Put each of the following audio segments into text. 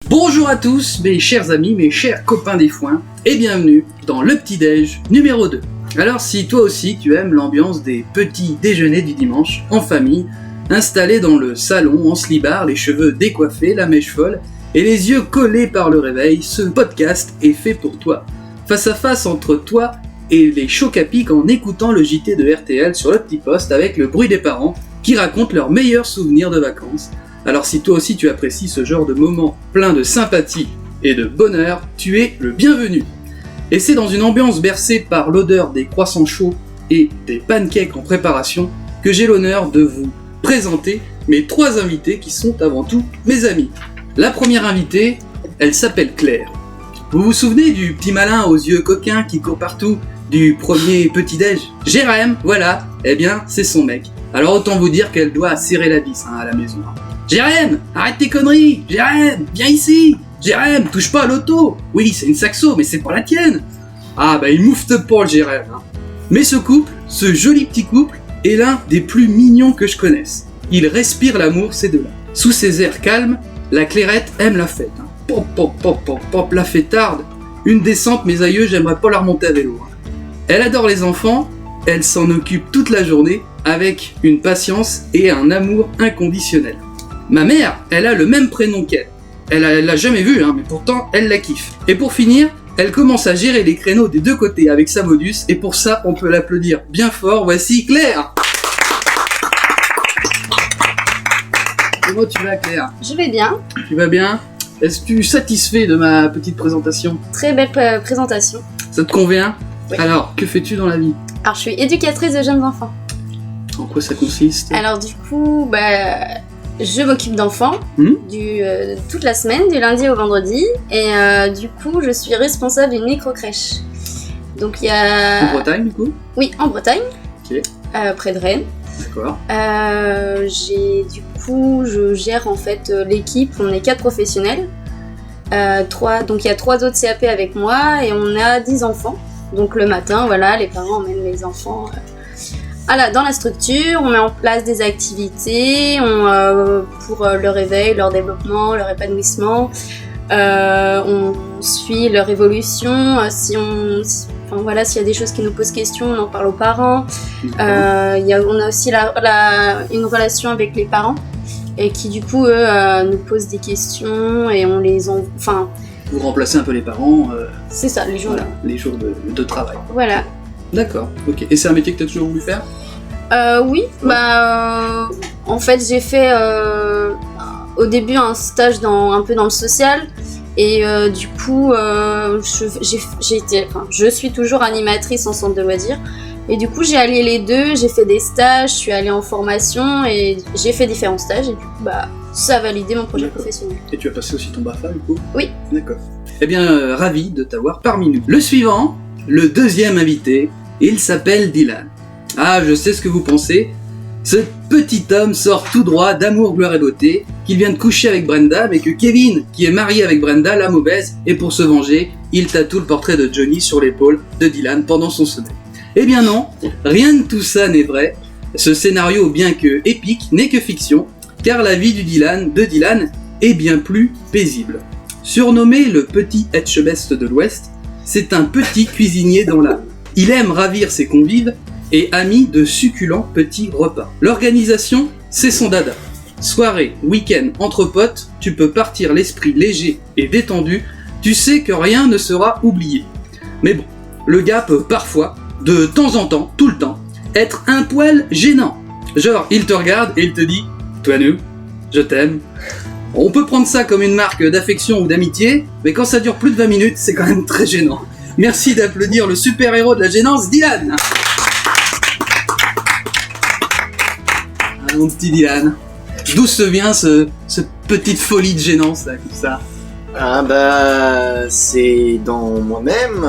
Bonjour à tous, mes chers amis, mes chers copains des foins, et bienvenue dans le petit-déj numéro 2. Alors si toi aussi tu aimes l'ambiance des petits déjeuners du dimanche, en famille, installé dans le salon en slibard, les cheveux décoiffés, la mèche folle, et les yeux collés par le réveil, ce podcast est fait pour toi. Face à face entre toi et les chocs à pic en écoutant le JT de RTL sur le petit poste avec le bruit des parents qui racontent leurs meilleurs souvenirs de vacances. Alors si toi aussi tu apprécies ce genre de moment plein de sympathie et de bonheur, tu es le bienvenu. Et c'est dans une ambiance bercée par l'odeur des croissants chauds et des pancakes en préparation que j'ai l'honneur de vous présenter mes 3 invités qui sont avant tout mes amis. La première invitée, elle s'appelle Claire. Vous vous souvenez du petit malin aux yeux coquins qui court partout, du premier petit-déj ? Jérém, voilà, eh bien c'est son mec. Alors autant vous dire qu'elle doit serrer la vis à la maison. Jérém, arrête tes conneries. Jérém, viens ici. Jérém, touche pas à l'auto. Oui, c'est une saxo, mais c'est pas la tienne. Ah bah il moufte pas le Jérém. Mais ce couple, ce joli petit couple, est l'un des plus mignons que je connaisse. Ils respirent l'amour, ces deux-là. Sous ces airs calmes, la Clairette aime la fête. Pop, pop, pop, pop, pop, la fêtarde. Une descente, mes aïeux, j'aimerais pas la remonter à vélo. Elle adore les enfants, elle s'en occupe toute la journée, avec une patience et un amour inconditionnel. Ma mère, elle a le même prénom qu'elle. Elle l'a jamais vu, mais pourtant, elle la kiffe. Et pour finir, elle commence à gérer les créneaux des deux côtés avec sa modus, et pour ça, on peut l'applaudir bien fort. Voici Claire. Comment tu vas, Claire ? Je vais bien. Tu vas bien ? Est-ce que tu es satisfait de ma petite présentation ? Très belle présentation. Ça te convient ? Oui. Alors, que fais-tu dans la vie ? Alors, je suis éducatrice de jeunes enfants. En quoi ça consiste ? Alors, du coup, je m'occupe d'enfants toute la semaine, du lundi au vendredi. Et du coup, je suis responsable d'une micro-crèche. Donc, il y a... En Bretagne, du coup ? Oui, en Bretagne. Ok. Près de Rennes. D'accord. Je gère en fait l'équipe. On est 4 professionnels. Donc, il y a 3 autres CAP avec moi et on a 10 enfants. Donc, le matin, voilà, les parents emmènent les enfants... dans la structure, on met en place des activités pour leur réveil, leur développement, leur épanouissement. On suit leur évolution. S'il y a des choses qui nous posent question, on en parle aux parents. On a aussi une relation avec les parents et qui du coup nous posent des questions et on les Vous remplacez un peu les parents. C'est ça, les jours. Voilà, les jours de travail. Voilà. D'accord, ok. Et c'est un métier que tu as toujours voulu faire ? Oui, en fait j'ai fait au début un stage un peu dans le social et du coup je suis toujours animatrice en centre de loisirs et du coup j'ai allié les deux, j'ai fait des stages, je suis allée en formation et j'ai fait différents stages et du coup ça a validé mon projet professionnel. Et tu as passé aussi ton BAFA du coup ? Oui. D'accord. Eh bien, ravi de t'avoir parmi nous. Le suivant, le deuxième invité, il s'appelle Dylan. Ah, je sais ce que vous pensez. Ce petit homme sort tout droit d'Amour, gloire et beauté, qu'il vient de coucher avec Brenda, mais que Kevin, qui est marié avec Brenda, la mauvaise, et pour se venger, il tatoue le portrait de Johnny sur l'épaule de Dylan pendant son sommeil. Eh bien non, rien de tout ça n'est vrai. Ce scénario, bien que épique, n'est que fiction, car la vie de Dylan est bien plus paisible. Surnommé le petit Etchebest de l'Ouest, c'est un petit cuisinier dans l'âme. Il aime ravir ses convives et ami de succulents petits repas. L'organisation, c'est son dada. Soirée, week-end, entre potes, tu peux partir l'esprit léger et détendu, tu sais que rien ne sera oublié. Mais bon, le gars peut parfois, de temps en temps, tout le temps, être un poil gênant. Genre, il te regarde et il te dit « Toi nous, je t'aime ». On peut prendre ça comme une marque d'affection ou d'amitié, mais quand ça dure plus de 20 minutes, c'est quand même très gênant. Merci d'applaudir le super-héros de la gênance, Dylan. Ah, mon petit Dylan. D'où se vient ce petite folie de gênance, là, comme ça ? C'est dans moi-même.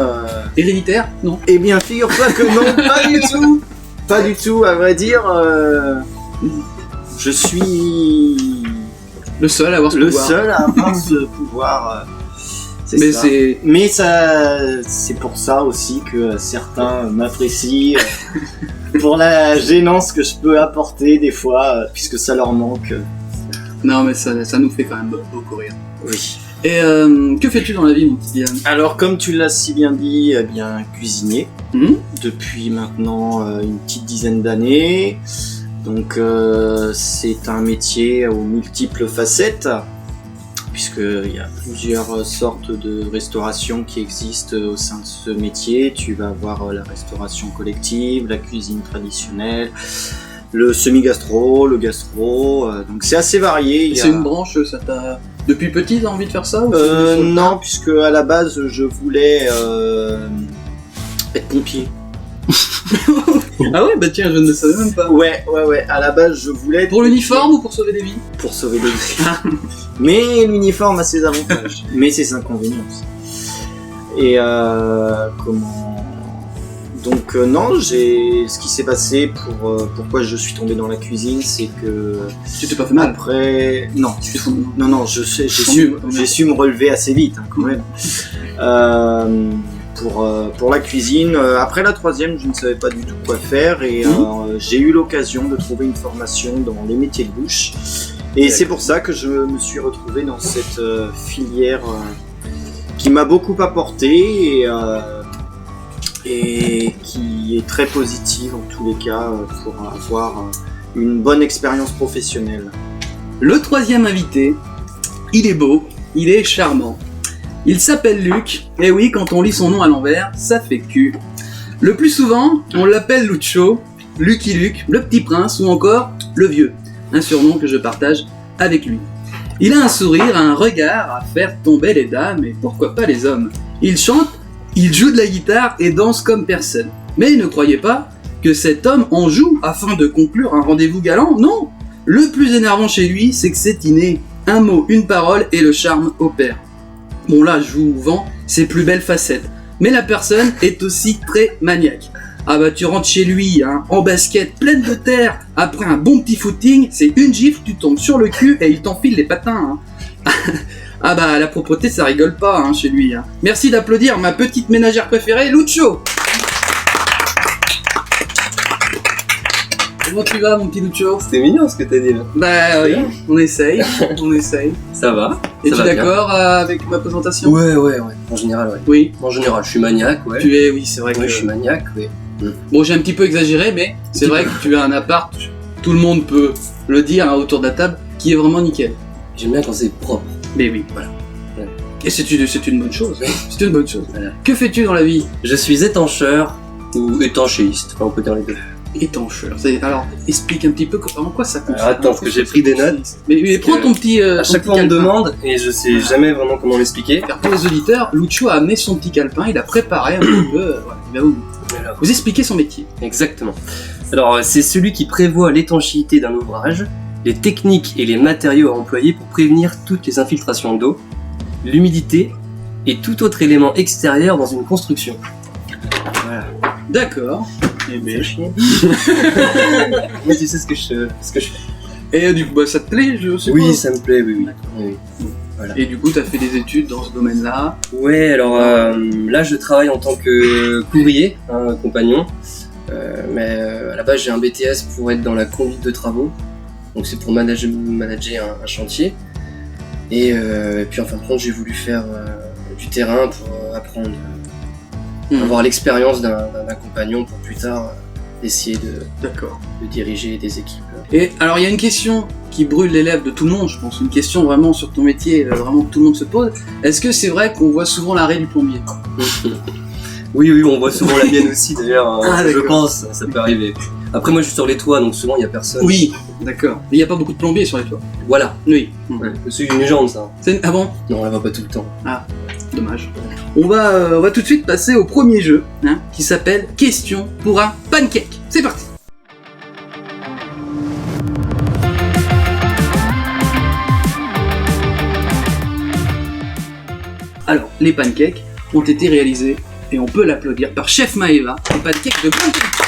Héréditaire ? Non. Eh bien, figure-toi que non, pas du tout. Pas du tout, à vrai dire. Je suis... Le seul à avoir ce pouvoir. Le seul à avoir ce pouvoir. Mais c'est pour ça aussi que certains m'apprécient pour la gênance que je peux apporter des fois, puisque ça leur manque. Non, mais ça nous fait quand même beaucoup rire. Oui. Et que fais-tu dans la vie, mon petit Diane? Alors, comme tu l'as si bien dit, eh bien, cuisinier, Mhm. depuis maintenant une petite dizaine d'années. Donc, c'est un métier aux multiples facettes, puisqu'il y a plusieurs sortes de restauration qui existent au sein de ce métier. Tu vas avoir la restauration collective, la cuisine traditionnelle, le semi-gastro, le gastro, donc c'est assez varié. Il y a- C'est une branche, ça t'a... Depuis petit, t'as envie de faire ça ou c'est juste- Non, puisque à la base je voulais être pompier. Ah ouais, bah tiens, je ne le savais même pas. Ouais, à la base je voulais être Pour l'uniforme ou pour sauver des vies? pour sauver des vies. Mais l'uniforme a ses avantages, mais ses inconvénients aussi. Et comment... Donc non, ce qui s'est passé pourquoi je suis tombé dans la cuisine, c'est que Tu t'es pas fait mal? après... Non, Tu t'es fait mal. non, j'ai su me relever assez vite hein, quand même. Pour la cuisine, après la troisième, je ne savais pas du tout quoi faire et j'ai eu l'occasion de trouver une formation dans les métiers de bouche. Et c'est pour ça que je me suis retrouvé dans cette filière qui m'a beaucoup apporté et qui est très positive en tous les cas pour avoir une bonne expérience professionnelle. Le troisième invité, il est beau, il est charmant. Il s'appelle Luc, et oui, quand on lit son nom à l'envers, ça fait cul. Le plus souvent, on l'appelle Lucho, Lucky Luke, le petit prince ou encore le vieux, un surnom que je partage avec lui. Il a un sourire, un regard à faire tomber les dames et pourquoi pas les hommes. Il chante, il joue de la guitare et danse comme personne. Mais ne croyez pas que cet homme en joue afin de conclure un rendez-vous galant, non. Le plus énervant chez lui, c'est que c'est inné. Un mot, une parole et le charme opère. Bon là, je vous vends ses plus belles facettes. Mais la personne est aussi très maniaque. Ah bah tu rentres chez lui, hein, en basket pleine de terre, après un bon petit footing, c'est une gifle, tu tombes sur le cul et il t'enfile les patins. Hein. Ah bah la propreté ça rigole pas hein, chez lui. Hein. Merci d'applaudir ma petite ménagère préférée, Lucho. Comment tu vas mon petit Lucho? C'était mignon ce que t'as dit là. Bah oui, on essaye, on essaye. Ça va. Es-tu va bien. d'accord avec ma présentation? Ouais. En général, ouais. Oui. En général, je suis maniaque, ouais. Tu es, oui, c'est vrai que... Ouais, je suis maniaque, ouais. Bon, j'ai un petit peu exagéré, mais c'est vrai que tu as un appart, tout le monde peut le dire hein, autour de la table, qui est vraiment nickel. J'aime bien quand c'est propre. Mais oui, Voilà. Ouais. Et c'est une bonne chose. C'est une bonne chose. Voilà. Que fais-tu dans la vie? Je suis étancheur ou étanchéiste, enfin on peut dire les deux. Étancheur. Alors, explique un petit peu en quoi ça consiste. Alors, attends, parce que j'ai pris des notes. Mais prends ton petit. À chaque fois on me demande et je sais jamais vraiment comment l'expliquer. Car pour les auditeurs, Lucho a amené son petit calepin, il a préparé un petit peu. Voilà, il va vous expliquer son métier. Exactement. Alors c'est celui qui prévoit l'étanchéité d'un ouvrage, les techniques et les matériaux à employer pour prévenir toutes les infiltrations d'eau, l'humidité et tout autre élément extérieur dans une construction. Voilà. D'accord. Eh bien, Moi tu sais ce que je fais. Et du coup, bah, ça te plaît, je suppose? Oui, ça me plaît, oui. Voilà. Et du coup, tu as fait des études dans ce domaine-là. Ouais, alors là je travaille en tant que couvrier, hein, compagnon. Mais à la base j'ai un BTS pour être dans la conduite de travaux. Donc c'est pour manager un chantier. Et puis en fin de compte j'ai voulu faire du terrain pour apprendre, avoir l'expérience d'un compagnon pour plus tard essayer D'accord. de diriger des équipes. Et alors, il y a une question qui brûle les lèvres de tout le monde, je pense. Une question vraiment sur ton métier, vraiment que tout le monde se pose. Est-ce que c'est vrai qu'on voit souvent l'arrêt du plombier? Oui, on voit souvent la mienne aussi d'ailleurs, Ah, je d'accord. pense, ça peut arriver. Après moi je suis sur les toits donc souvent il n'y a personne. Oui, d'accord. Mais il n'y a pas beaucoup de plombiers sur les toits. Voilà, Oui. ouais. C'est une légende ça. Ah bon? Non, on la voit pas tout le temps. Dommage. On va tout de suite passer au premier jeu, hein, qui s'appelle Question pour un pancake. C'est parti. Alors, les pancakes ont été réalisés, et on peut l'applaudir, par Chef Maeva, les pancakes de bonne qualité.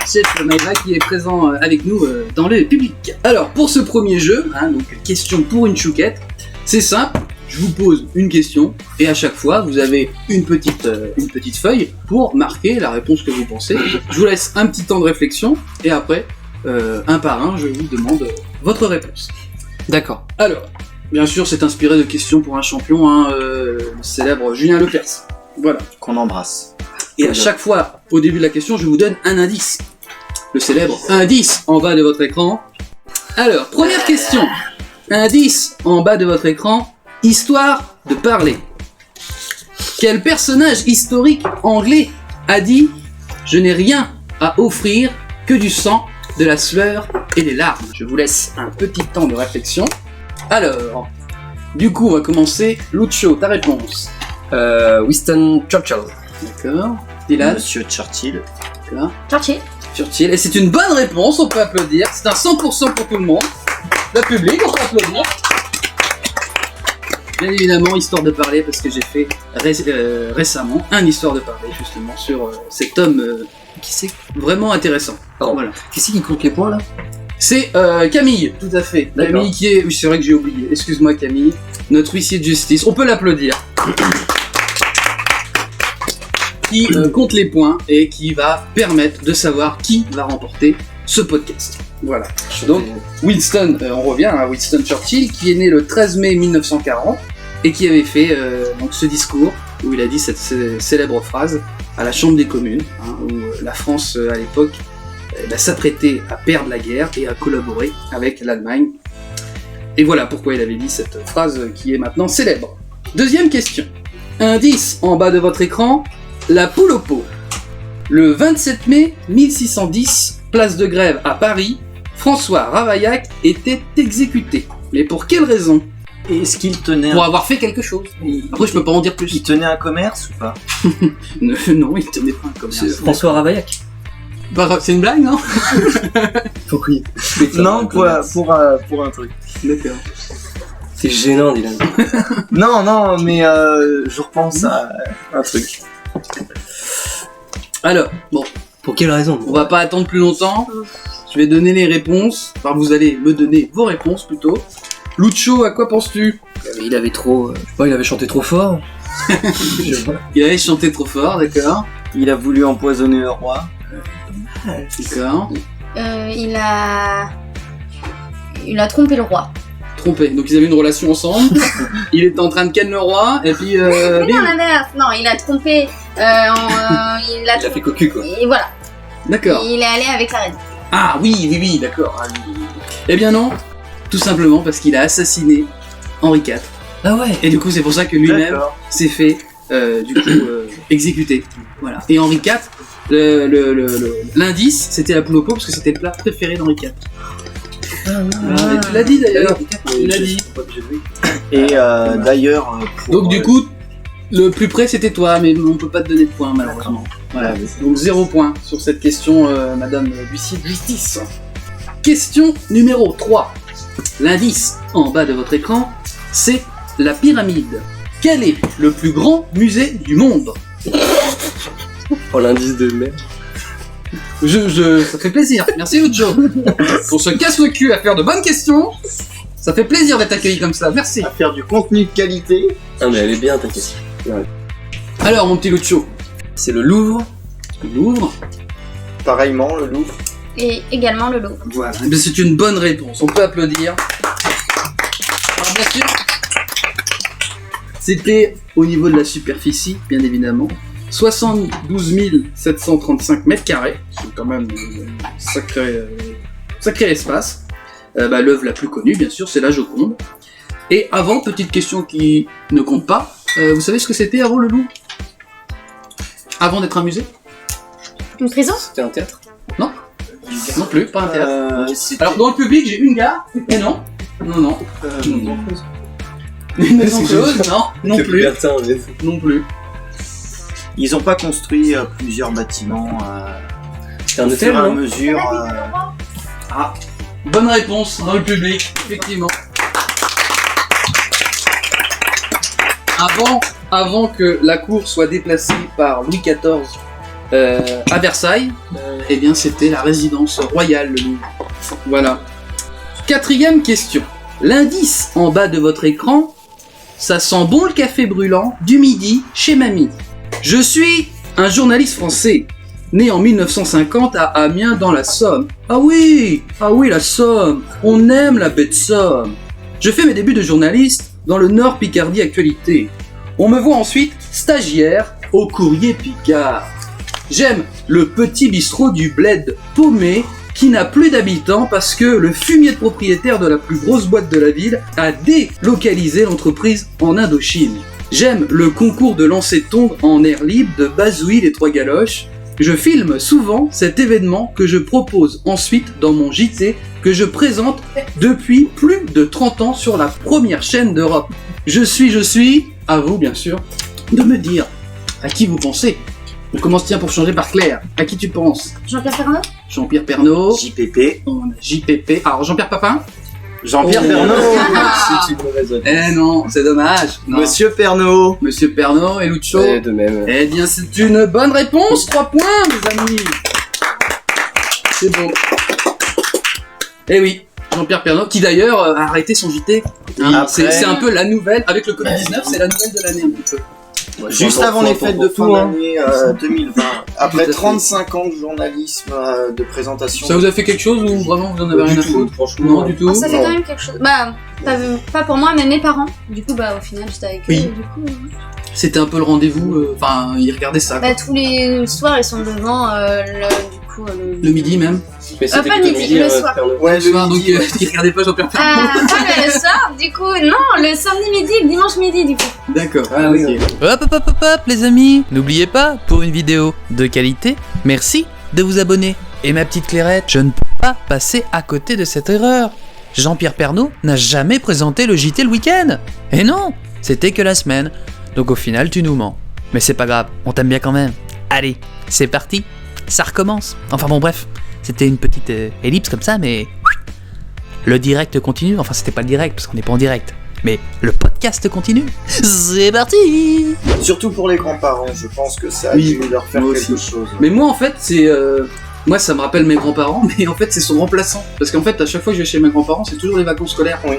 Chef Maeva qui est présent avec nous dans le public. Alors, pour ce premier jeu, hein, donc question pour une chouquette, c'est simple, je vous pose une question, et à chaque fois, vous avez une petite feuille pour marquer la réponse que vous pensez. Je vous laisse un petit temps de réflexion, et après, un par un, je vous demande votre réponse. D'accord. Alors, bien sûr, c'est inspiré de questions pour un champion, hein, le célèbre Julien Lepers. Voilà. Qu'on embrasse. Et à chaque fois, au début de la question, je vous donne un indice. Le célèbre indice en bas de votre écran. Alors, première question. Indice en bas de votre écran, histoire de parler. Quel personnage historique anglais a dit « Je n'ai rien à offrir que du sang, de la sueur et des larmes ». Je vous laisse un petit temps de réflexion. Alors, du coup, on va commencer. Lucho, ta réponse. Winston Churchill. D'accord. Dylan. Monsieur Churchill. D'accord. Churchill. Churchill. Et c'est une bonne réponse, on peut applaudir. C'est un 100% pour tout le monde. Le public, on peut applaudir. Bien évidemment, histoire de parler, parce que j'ai fait récemment un histoire de parler, justement, sur cet homme qui c'est vraiment intéressant. Alors, Voilà. qui c'est qui compte les points là? C'est Camille, tout à fait. D'accord. Camille qui est... Oui, c'est vrai que j'ai oublié. Excuse-moi Camille. Notre huissier de justice. On peut l'applaudir. Qui compte les points et qui va permettre de savoir qui va remporter ce podcast. Voilà. Donc, Winston, on revient à Winston Churchill, qui est né le 13 mai 1940 et qui avait fait donc ce discours où il a dit cette célèbre phrase à la Chambre des communes, hein, où la France à l'époque s'apprêtait à perdre la guerre et à collaborer avec l'Allemagne. Et voilà pourquoi il avait dit cette phrase qui est maintenant célèbre. Deuxième question. Indice en bas de votre écran, la poule au pot. Le 27 mai 1610, place de Grève à Paris, François Ravaillac était exécuté. Mais pour quelle raison? Et est-ce qu'il tenait Pour avoir fait quelque chose. Après, je peux pas en dire plus. Il tenait un commerce ou pas? Non, il tenait pas un commerce. C'est François Ravaillac. Bah, c'est une blague, non? Oui. Non, pour un truc. D'accord. C'est gênant, Dylan. Non, mais je repense à un truc. Alors, bon, Pour quelle raison? on va pas attendre plus longtemps. Je vais donner les réponses. Enfin, vous allez me donner vos réponses plutôt. Lucho, à quoi penses-tu? Il avait trop. Je sais pas, il avait chanté trop fort. Je sais pas. Il avait chanté trop fort, d'accord. Il a voulu empoisonner le roi. D'accord. Il a trompé le roi. Trompé. Donc ils avaient une relation ensemble. Il était en train de ken le roi, et puis. Mais bim. non, l'inverse. Non, il a trompé. Il a Il a fait cocu quoi. Et voilà. D'accord. Il est allé avec la reine. Ah oui, d'accord. Ah, oui. Eh bien non. Tout simplement parce qu'il a assassiné Henri IV. Ah ouais. Et du coup, c'est pour ça que lui-même D'accord. s'est fait exécuter. Voilà. Et Henri IV, l'indice, c'était la poule au pot parce que c'était le plat préféré d'Henri IV. Ah, tu l'as dit d'ailleurs. Tu l'as dit. Et d'ailleurs, pour, Donc du coup, le plus près c'était toi, mais on peut pas te donner de points malheureusement. Voilà. Donc 0 point sur cette question, Madame l'huissier de justice. Question numéro 3. L'indice en bas de votre écran, c'est la pyramide. Quel est le plus grand musée du monde? Oh, l'indice de merde. Ça fait plaisir. Merci Lucho. On se casse le cul à faire de bonnes questions. Ça fait plaisir d'être accueilli comme ça. Merci. à faire du contenu de qualité. Ah, mais elle est bien ta question. Alors mon petit Lucho, C'est le Louvre. Louvre. Pareillement, le Louvre. Et également le Louvre. Voilà. Eh bien, c'est une bonne réponse. On peut applaudir. Alors bien sûr, c'était au niveau de la superficie, bien évidemment. 72 735 mètres carrés, c'est quand même sacré espace. L'œuvre la plus connue, bien sûr, c'est la Joconde. Et avant, petite question qui ne compte pas, vous savez ce que c'était avant le Louvre? Avant d'être un musée? Une prison? C'était un théâtre. Non plus, pas un théâtre. C'était Alors dans le public, j'ai une gare, mais non. Non. Une maison close, non plus. Bertin, mais... Non plus. Ils ont pas construit plusieurs bâtiments C'était un au hôtel, fur et à non? mesure. Ah, bonne réponse dans le public, effectivement. Avant que la cour soit déplacée par Louis XIV à Versailles, eh bien c'était la résidence royale, le Louvre. Voilà. 4e question. L'indice en bas de votre écran, ça sent bon le café brûlant du midi chez mamie. Je suis un journaliste français, né en 1950 à Amiens dans la Somme. Ah oui, la Somme, on aime la baie de Somme. Je fais mes débuts de journaliste dans le Nord Picardie Actualité. On me voit ensuite stagiaire au Courrier Picard. J'aime le petit bistrot du bled paumé qui n'a plus d'habitants parce que le fumier de propriétaire de la plus grosse boîte de la ville a délocalisé l'entreprise en Indochine. J'aime le concours de lancer tombe en air libre de Bazouille les Trois Galoches. Je filme souvent cet événement que je propose ensuite dans mon JT que je présente depuis plus de 30 ans sur la première chaîne d'Europe. Je suis, à vous bien sûr, de me dire à qui vous pensez. On commence tiens pour changer par Claire. À qui tu penses? Jean-Pierre Pernaut. Jean-Pierre Pernaut. JPP. On a JPP. Alors Jean-Pierre Papin. Jean-Pierre Oh. Pernaut. C'est une mauvaise réponse. Eh non, c'est dommage. Non. Monsieur Pernaut. Monsieur Pernaut et Lucho. Ouais, de même. Eh bien, c'est une bonne réponse. 3 points, mes amis. C'est beau. Eh oui, Jean-Pierre Pernaut, qui d'ailleurs a arrêté son JT. Hein, Après- c'est un peu la nouvelle, avec le Covid-19, c'est la nouvelle de l'année un petit peu. Juste Faut avant les fêtes de fin tout, hein. d'année 2020. Après Tout à fait. 35 ans de journalisme, de présentation. Ça vous a fait quelque chose ou vraiment vous en avez rien à foutre? Franchement, Non, du tout. Ah, ça fait quand même quelque chose. Bah, pas pour moi, mais mes parents. Du coup, bah, au final, j'étais avec eux. Oui. Et du coup, C'était un peu le rendez-vous, enfin, ils regardaient ça. quoi. bah, tous les soirs, ils sont devant Le midi même. Mais c'était pas plutôt midi, le soir. Père Noël. Ouais, Le soir, donc midi, ouais. ils regardaient pas Jean-Pierre Pernaut. Pas le soir, du coup, non, le samedi midi, le dimanche midi, du coup. D'accord. Ah oui, ok. Hop les amis, n'oubliez pas, pour une vidéo de qualité, merci de vous abonner. Et ma petite Clairette, je ne peux pas passer à côté de cette erreur. Jean-Pierre Pernaut n'a jamais présenté le JT le week-end. Et non, c'était que la semaine. Donc au final, tu nous mens. Mais c'est pas grave, on t'aime bien quand même. Allez, c'est parti, ça recommence. Enfin bon bref, c'était une petite ellipse comme ça, mais le direct continue. Enfin c'était pas le direct parce qu'on n'est pas en direct. Mais le podcast continue. C'est parti. Surtout pour les grands-parents, je pense que ça a Oui, dû leur faire moi quelque aussi. chose. Mais moi en fait c'est moi ça me rappelle mes grands-parents mais en fait c'est son remplaçant parce qu'en fait à chaque fois que je vais chez mes grands-parents c'est toujours les vacances scolaires. Oui.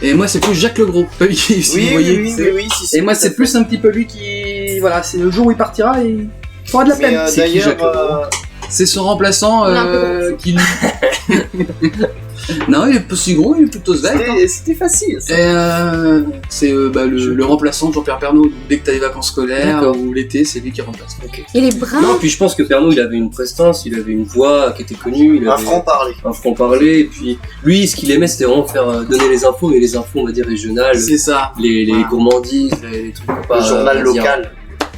Et moi c'est plus Jacques Legros, si vous Oui, voyez. oui, c'est- oui, si, Et moi tout à c'est fait. plus un petit peu lui qui voilà, c'est le jour où il partira et il fera de la Mais peine. C'est qui, d'ailleurs, Jacques Legros c'est son remplaçant Il est un peu qui non, il est pas si gros, il est plutôt svelte. hein. c'était facile. Ça. Et c'est le remplaçant de Jean-Pierre Pernaut. Donc, dès que t'as les vacances scolaires D'accord. ou l'été, c'est lui qui remplace. Il est brun. Non, puis je pense que Pernaut, il avait une prestance, il avait une voix qui était connue, il Un avait franc-parler. un franc-parler, et puis lui, ce qu'il aimait, c'était vraiment faire donner les infos, mais les infos, on va dire, régionales, C'est ça. les Voilà. gourmandises, les trucs pas... Le journal on va dire- local.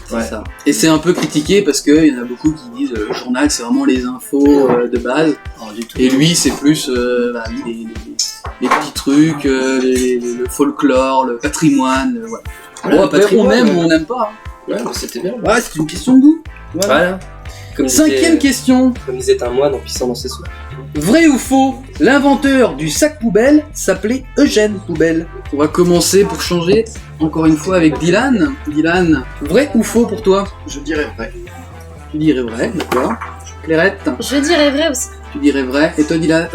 C'est Ouais. ça. Et c'est un peu critiqué parce qu'il y en a beaucoup qui disent le journal c'est vraiment les infos de base. Alors, du tout. Et lui c'est plus les petits trucs, le folklore, le patrimoine. Voilà. Voilà, Bon, le après patrimoine, on aime ouais. ou on n'aime pas. hein. Ouais, mais c'était bien. Ouais, c'est une question de goût. Voilà. Comme Cinquième disait, question. comme disait un moine en pissant dans ses soins. Vrai ou faux? L'inventeur du sac poubelle s'appelait Eugène Poubelle. On va commencer pour changer encore une fois avec Dylan. Dylan, vrai ou faux pour toi? Je dirais vrai. Tu dirais vrai, d'accord. Clairette, Je dirais vrai aussi. tu dirais vrai. Et toi Dylan,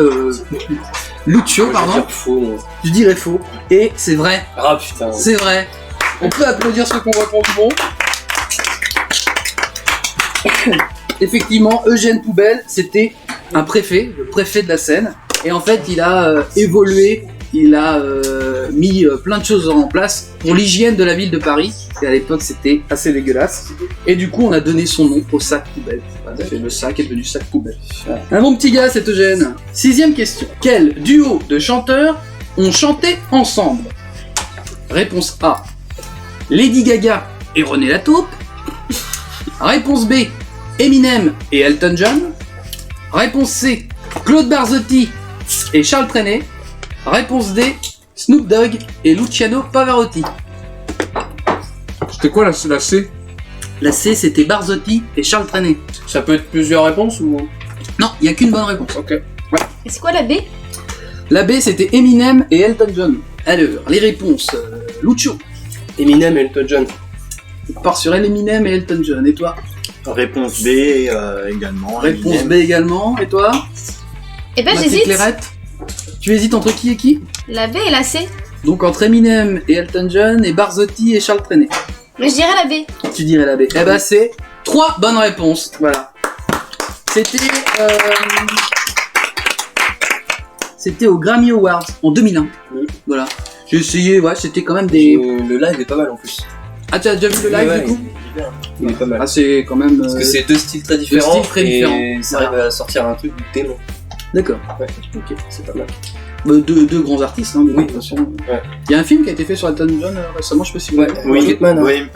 Lucio, Je vais pardon, dire faux, moi. tu dirais faux. Et c'est vrai, Ah putain. c'est vrai. On peut applaudir ceux qu'on répond bon. Effectivement, Eugène Poubelle, c'était un préfet, le préfet de la Seine. Et en fait, il a évolué, il a mis plein de choses en place pour l'hygiène de la ville de Paris. Et à l'époque, c'était assez dégueulasse. Et du coup, on a donné son nom au sac poubelle. Voilà, le sac est devenu sac poubelle. Voilà. Un bon petit gars, cet Eugène. Sixième question. Quel duo de chanteurs ont chanté ensemble? Réponse A. Lady Gaga et René Lataupe. Réponse B. Eminem et Elton John. Réponse C. Claude Barzotti et Charles Trenet. Réponse D. Snoop Dogg et Luciano Pavarotti. C'était quoi la C? La C, c'était Barzotti et Charles Trenet. Ça peut être plusieurs réponses ou... Non, il n'y a qu'une bonne réponse. Ok. Et c'est quoi la B? La B, c'était Eminem et Elton John. Alors, les réponses. Lucio. Eminem et Elton John. On part sur Eminem et Elton John. Et toi? Réponse B également. Réponse Eminem. B également. Et toi? Eh ben, Ma petite j'hésite. Clairette. Tu hésites entre qui et qui? La B et la C. Donc entre Eminem et Elton John et Barzotti et Charles Trenet. Mais je dirais la B. Tu dirais la B. Eh ben c'est 3 bonnes réponses. Voilà. C'était au Grammy Awards en 2001. Voilà. J'ai essayé, ouais, c'était quand même des... Le live est pas mal en plus. Ah, tu as déjà vu le live Ouais, du coup? il est bien. Il est pas mal. Ah, c'est quand même... Parce que c'est deux styles très différents. styles très différents. Et ça arrive à sortir un truc dément. D'accord. Ouais, ok, c'est pas mal. Deux grands artistes, hein, de Oui, toute façon. Ouais. Il y a un film qui a été fait sur Elton John récemment, je sais pas si vous l'avez vu. Rocketman, hein. Ouais,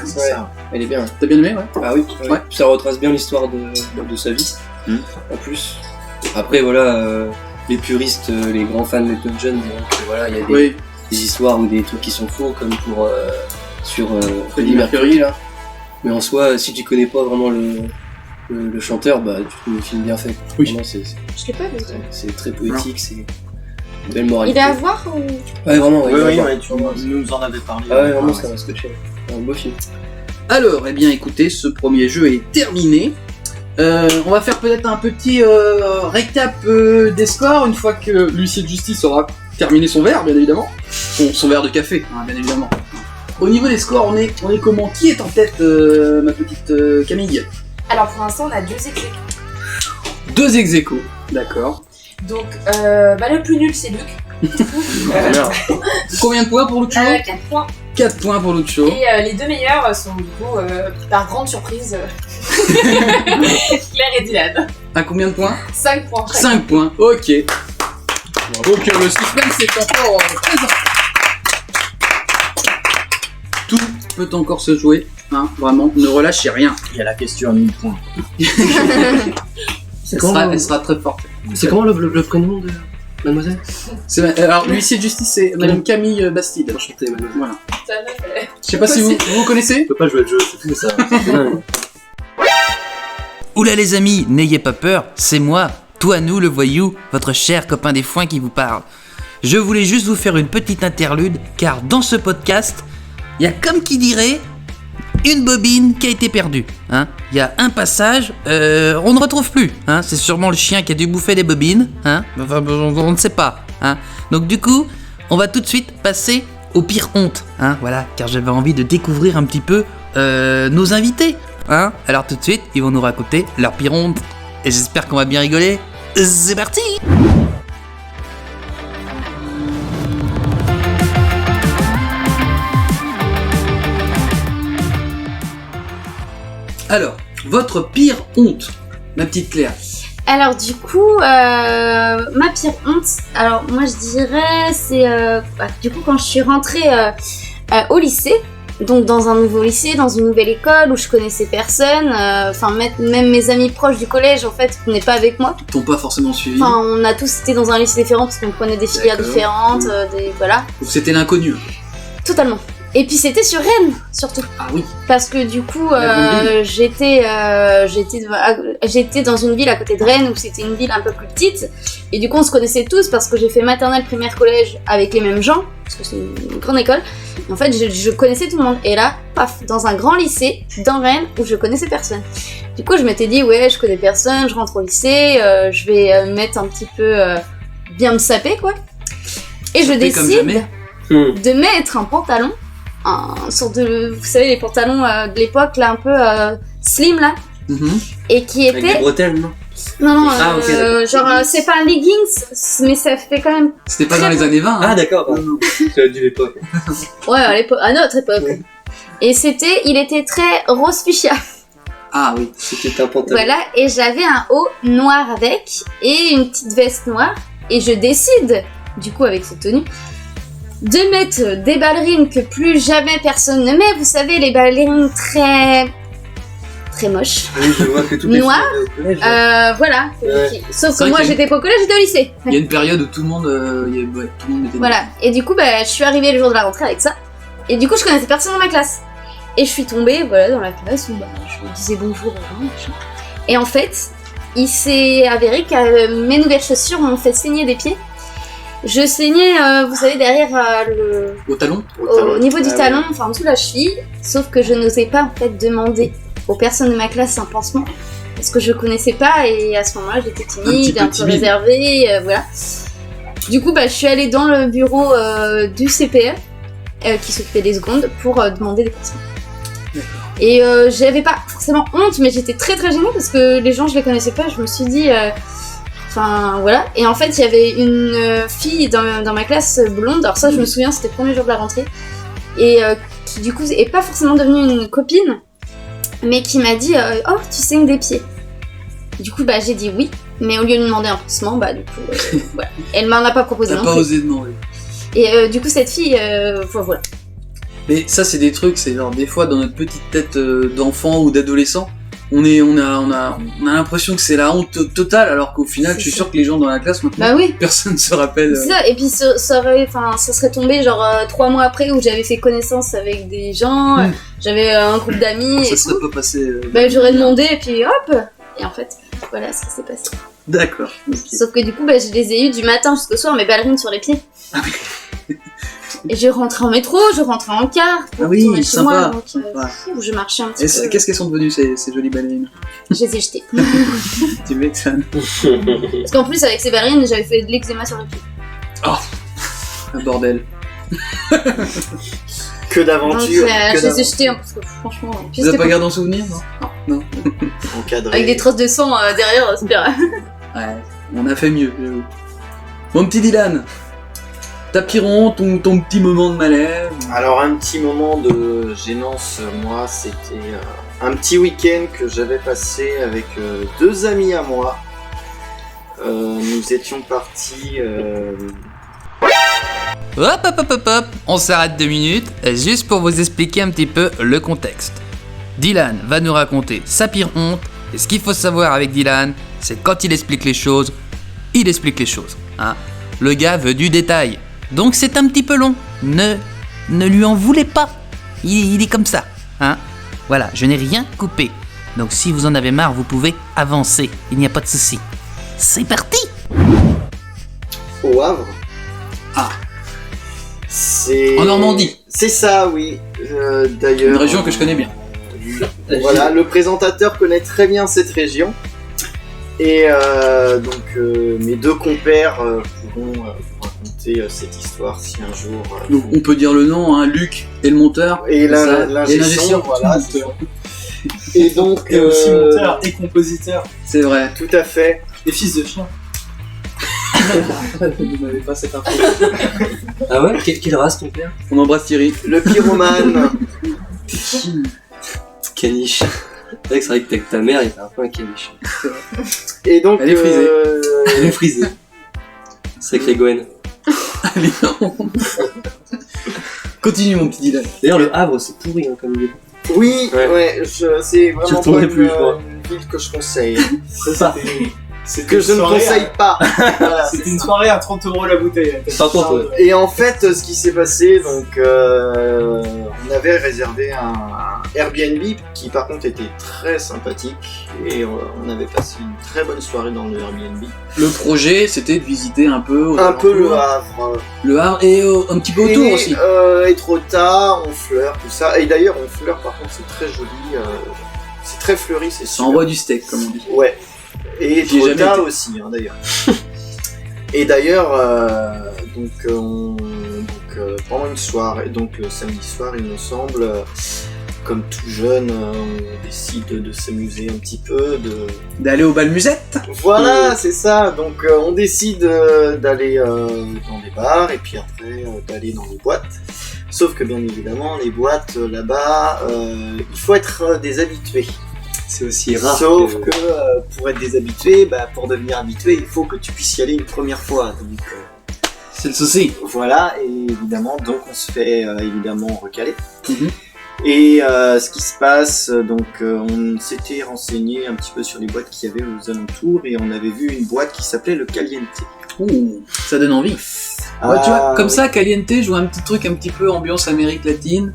c'est Ouais. ça. Elle est bien. T'as bien aimé, ouais? Ah oui, Ouais. ça retrace bien l'histoire de sa vie, en plus. Après, voilà, les puristes, les grands fans d'Elton John diront que voilà, il y a Oui. des histoires ou des trucs qui sont faux, comme sur Freddie Freddie Mercury, là. Mais en soi, si tu connais pas vraiment le chanteur, bah, tu trouves le film bien fait. Oui. Vraiment, Je l'ai pas vu. c'est très poétique, c'est une belle moralité. Il est à voir ou... Ouais, vraiment, Oui, il est à oui, voir. ouais, tu nous en avais parlé. Ah ouais, vraiment, ça m'a scotché. Un beau film. Alors, eh bien écoutez, ce premier jeu est terminé. On va faire peut-être un petit récap des scores une fois que l'huissier de justice aura terminé son verre, bien évidemment. Son verre de café, hein, bien évidemment. Au niveau des scores, on est comment? Qui est en tête, ma petite Camille? Alors pour l'instant on a 2 équipes. 2 ex-aequo, d'accord. Donc le plus nul c'est Luc. Merde. Combien de points pour Lucho? 4 points. 4 points pour Lucho. Et les 2 meilleurs sont du coup, par grande surprise, Claire et Dylan. À combien de points? 5 points. 5 points, ok. Donc le suspense est encore présent. Tout peut encore se jouer, hein, vraiment, ne relâchez rien. Il y a la question à 1000 points. Elle sera très forte. C'est comment le prénom de mademoiselle? Alors, l'huissier de justice, c'est Madame Camille Bastide. Enchanté, mademoiselle. Voilà. Ça va, Je sais pas si vous connaissez. Je peux pas jouer le jeu, c'est fou ça. Oula les amis, n'ayez pas peur, c'est moi, toi nous le voyou, votre cher copain des foins qui vous parle. Je voulais juste vous faire une petite interlude, car dans ce podcast, il y a comme qui dirait une bobine qui a été perdue. Hein. Il y a un passage, on ne retrouve plus. Hein. C'est sûrement le chien qui a dû bouffer les bobines. Hein. Enfin, on ne sait pas. Hein. Donc du coup, on va tout de suite passer aux pires hontes. Hein. Voilà, car j'avais envie de découvrir un petit peu nos invités. Hein. Alors tout de suite, ils vont nous raconter leurs pires hontes. Et j'espère qu'on va bien rigoler. C'est parti! Alors, votre pire honte, ma petite Claire. Alors du coup, ma pire honte, alors moi je dirais, c'est du coup quand je suis rentrée au lycée, donc dans un nouveau lycée, dans une nouvelle école où je connaissais personne, enfin même mes amis proches du collège en fait venaient pas avec moi. T'ont pas forcément suivi. Enfin on a tous été dans un lycée différent parce qu'on prenait des filières D'accord. différentes, voilà, Donc c'était l'inconnu. totalement. Et puis c'était sur Rennes surtout. Ah oui. Parce que du coup, La grande j'étais dans une ville à côté de Rennes où c'était une ville un peu plus petite. Et du coup, on se connaissait tous parce que j'ai fait maternelle, primaire, collège avec les mêmes gens. Parce que c'est une grande école. Et en fait, je connaissais tout le monde. Et là, paf, dans un grand lycée, dans Rennes, où je connaissais personne. Du coup, je m'étais dit, ouais, je connais personne, je rentre au lycée, je vais mettre un petit peu bien me saper, quoi. Et je Sapé comme décide jamais. de mettre un pantalon, un sorte de, vous savez, les pantalons de l'époque là un peu slim là, Mhm. et qui Avec des était, bretelles, non? non, Ah, ok, d'accord. genre c'est pas un leggings, mais ça fait quand même, C'était pas dans les années 20. Ah Hein. d'accord, pardon. C'est du l'époque. ouais à notre époque. Et il était très rose fuchsia, Ah oui. C'était un pantalon. voilà, et j'avais un haut noir avec et une petite veste noire, et je décide, du coup avec cette tenue, de mettre des ballerines que plus jamais personne ne met, vous savez, les ballerines très moches. Oui, je vois que toutes les Noir, filles au collège. Là. Voilà. Ouais. Sauf C'est que vrai moi qu'il y a j'étais pas au collège, j'étais au lycée. Il y a une période où tout le monde, tout le monde était. Voilà. Et du coup, je suis arrivée le jour de la rentrée avec ça. Et du coup, je connaissais personne dans ma classe. Et je suis tombée, voilà, dans la classe où je disais bonjour aux gens, machin. Et en fait, il s'est avéré que mes nouvelles chaussures m'ont fait saigner des pieds. Je saignais, vous savez, derrière Au talon. au niveau du Ah talon, enfin en dessous de la cheville. Sauf que je n'osais pas en fait demander aux personnes de ma classe un pansement parce que je connaissais pas et à ce moment-là j'étais timide, un peu timide. réservée, voilà. Du coup, je suis allée dans le bureau du CPE qui s'occupait des secondes pour demander des pansements. Et j'avais pas forcément honte, mais j'étais très très gênée parce que les gens je les connaissais pas. Je me suis dit Enfin voilà. Et en fait, il y avait une fille dans ma classe blonde. Alors ça, je me souviens, c'était le premier jour de la rentrée. Et qui du coup est pas forcément devenue une copine, mais qui m'a dit oh, tu saignes des pieds. Du coup, j'ai dit oui. Mais au lieu de lui demander un pansement, du coup, voilà. Elle m'en a pas proposé T'as non pas plus. osé demander. Et du coup, cette fille, voilà. Mais ça, c'est des trucs, c'est genre des fois dans notre petite tête d'enfant ou d'adolescent, on a l'impression que c'est la honte totale, alors qu'au final, je suis sûr que les gens dans la classe maintenant, Oui. personne se rappelle. C'est ça. Et puis ça serait tombé genre 3 mois après où j'avais fait connaissance avec des gens, j'avais un groupe d'amis. Ça et serait tout. pas passé. J'aurais demandé et puis hop. Et en fait, voilà ce qui s'est passé. D'accord. Ok. Sauf que du coup, je les ai eus du matin jusqu'au soir, mes ballerines sur les pieds. Et je rentrais en métro, je rentrais en car pour retourner chez moi. Donc, je marchais un petit peu. Qu'est-ce qu'elles sont devenues ces jolies ballerines? Je les ai jetées. Tu m'étonnes. Parce qu'en plus, avec ces ballerines, j'avais fait de l'eczéma sur les pieds. Un bordel. Que Donc d'aventure. je les ai jetées parce que franchement. Tu les as pas gardé en souvenir, non? Encadré. Avec des traces de sang derrière, c'est bien. Ouais, on a fait mieux, j'avoue. Mon petit Dylan, ta piron, ton petit moment de malaise. Alors un petit moment de gênance, moi, c'était un petit week-end que j'avais passé avec 2 amis à moi. Nous étions partis... Hop, on s'arrête 2 minutes, juste pour vous expliquer un petit peu le contexte. Dylan va nous raconter sa pire honte, et ce qu'il faut savoir avec Dylan, c'est quand il explique les choses, hein. Le gars veut du détail, donc c'est un petit peu long, ne lui en voulez pas, il est comme ça, hein. Voilà, je n'ai rien coupé, donc si vous en avez marre, vous pouvez avancer, il n'y a pas de souci. C'est parti! au Havre. Ah. C'est... En Normandie. C'est ça, oui. D'ailleurs... Une région que je connais bien. Voilà, le présentateur connaît très bien cette région. Et mes 2 compères pourront vous raconter cette histoire si un jour... Donc on peut dire le nom, hein, Luc et le monteur. Et ça, l'ingé et l'ingé son, son, voilà. tout c'est ça. Et donc... Et aussi monteur et compositeur. C'est vrai. Tout à fait. Et fils de chien. Vous n'avez pas cette info. Ah ouais, quelle race ton père? On embrasse Thierry. Le pyromane. Caniche. C'est vrai que ta mère était un peu un caniche. Et donc... Elle est frisée. Elle est frisée. Sacré Gwen. Allez, non. Continue mon petit Dylan. D'ailleurs, le Havre, c'est pourri hein, comme lieu. Oui, Ouais. ouais, c'est vraiment retournerai pas plus, je crois. une ville que je conseille. C'est ça. C'était Que je ne conseille pas. Voilà, c'est C'était une ça. soirée à 30 € la bouteille. Par contre, ouais. Et en fait, ce qui s'est passé, donc, on avait réservé un Airbnb qui, par contre, était très sympathique et on avait passé une très bonne soirée dans le Airbnb. Le projet, c'était de visiter un peu. aux Un peu le alentours. Havre. Le Havre et un petit peu autour et, aussi. Étretat, Honfleur, tout ça. Et d'ailleurs, Honfleur, par contre, c'est très joli. C'est très fleuri, c'est Ça sûr. envoie du steak, comme on dit. Ouais. Et J'y ai jamais Étretat été. aussi, hein, d'ailleurs. Et d'ailleurs, pendant une soirée, donc le samedi soir, il me semble, comme tout jeune, on décide de s'amuser un petit peu, D'aller au bal musette. Voilà, c'est ça. Donc on décide d'aller dans des bars et puis après d'aller dans les boîtes. Sauf que bien évidemment, les boîtes là-bas, il faut être des habitués. C'est aussi rare. Sauf que pour être des habitués, pour devenir habitué, il faut que tu puisses y aller une première fois. Donc C'est le souci. voilà, et évidemment, donc on se fait évidemment recaler. Mhm. Et ce qui se passe, donc on s'était renseigné un petit peu sur les boîtes qu'il y avait aux alentours et on avait vu une boîte qui s'appelait le Caliente. Ouh, ça donne envie. Ouais, tu vois, comme oui. ça, Caliente, je vois un petit truc un petit peu ambiance Amérique latine.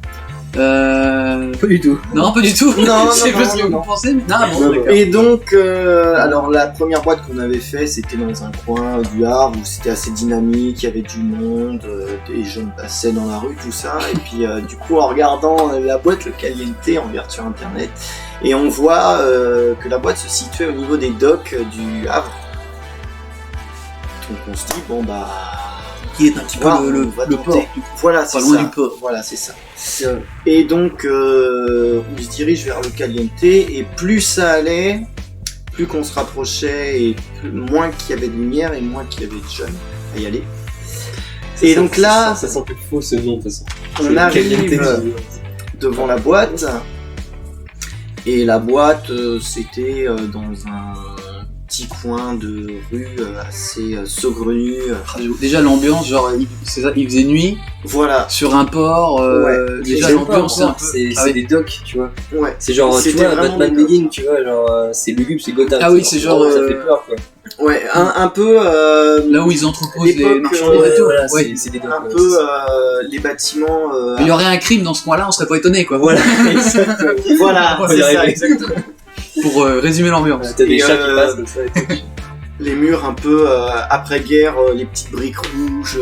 Pas du tout. Non, pas du tout. Non, Je sais non, pas ce que non. vous pensez. Mais... Non, bon, d'accord. Et donc, alors la première boîte qu'on avait fait, c'était dans un coin du Havre où c'était assez dynamique, il y avait du monde, des jeunes passaient dans la rue, tout ça. Et puis, du coup, en regardant la boîte, le Caliente, on regarde sur internet, et on voit que la boîte se situait au niveau des docks du Havre. Donc on se dit, bon bah. Qui est un petit peu Voilà, le on va port. tenter. Voilà, c'est Pas loin ça. du port. Voilà, c'est ça. Et donc, on se dirige vers le Caliente, et plus ça allait, plus qu'on se rapprochait et moins qu'il y avait de lumière et moins qu'il y avait de jeunes à y aller. Et donc là, ça sent plus faux ce nom de toute façon. on arrive devant la boîte. Et la boîte, c'était dans un petit coin de rue assez saugrenu. Déjà l'ambiance, genre c'est ça, il faisait nuit Voilà. sur un port. Déjà J'aime pas l'ambiance c'est un encore, peu. c'est Ah oui. des docks, tu vois. Ouais. C'est genre, tu C'était vois, vraiment Batman des docks. Begins, tu vois, genre, c'est lugubre, c'est Gotham. Ah oui, c'est genre, ça fait peur, quoi. Ouais, un peu. Là où ils entreposent les l'époque, marchandises et tout. voilà, Ouais. c'est des docks. un ouais, peu c'est ça. les bâtiments. Il y aurait un crime dans ce coin-là, on serait pas étonné quoi. Voilà, exactement. Voilà, On va c'est y ça, arriver. exactement. Pour résumer l'ambiance. T'as des Et, chats qui passent comme ça. Et tout. Les murs un peu après-guerre, les petites briques rouges.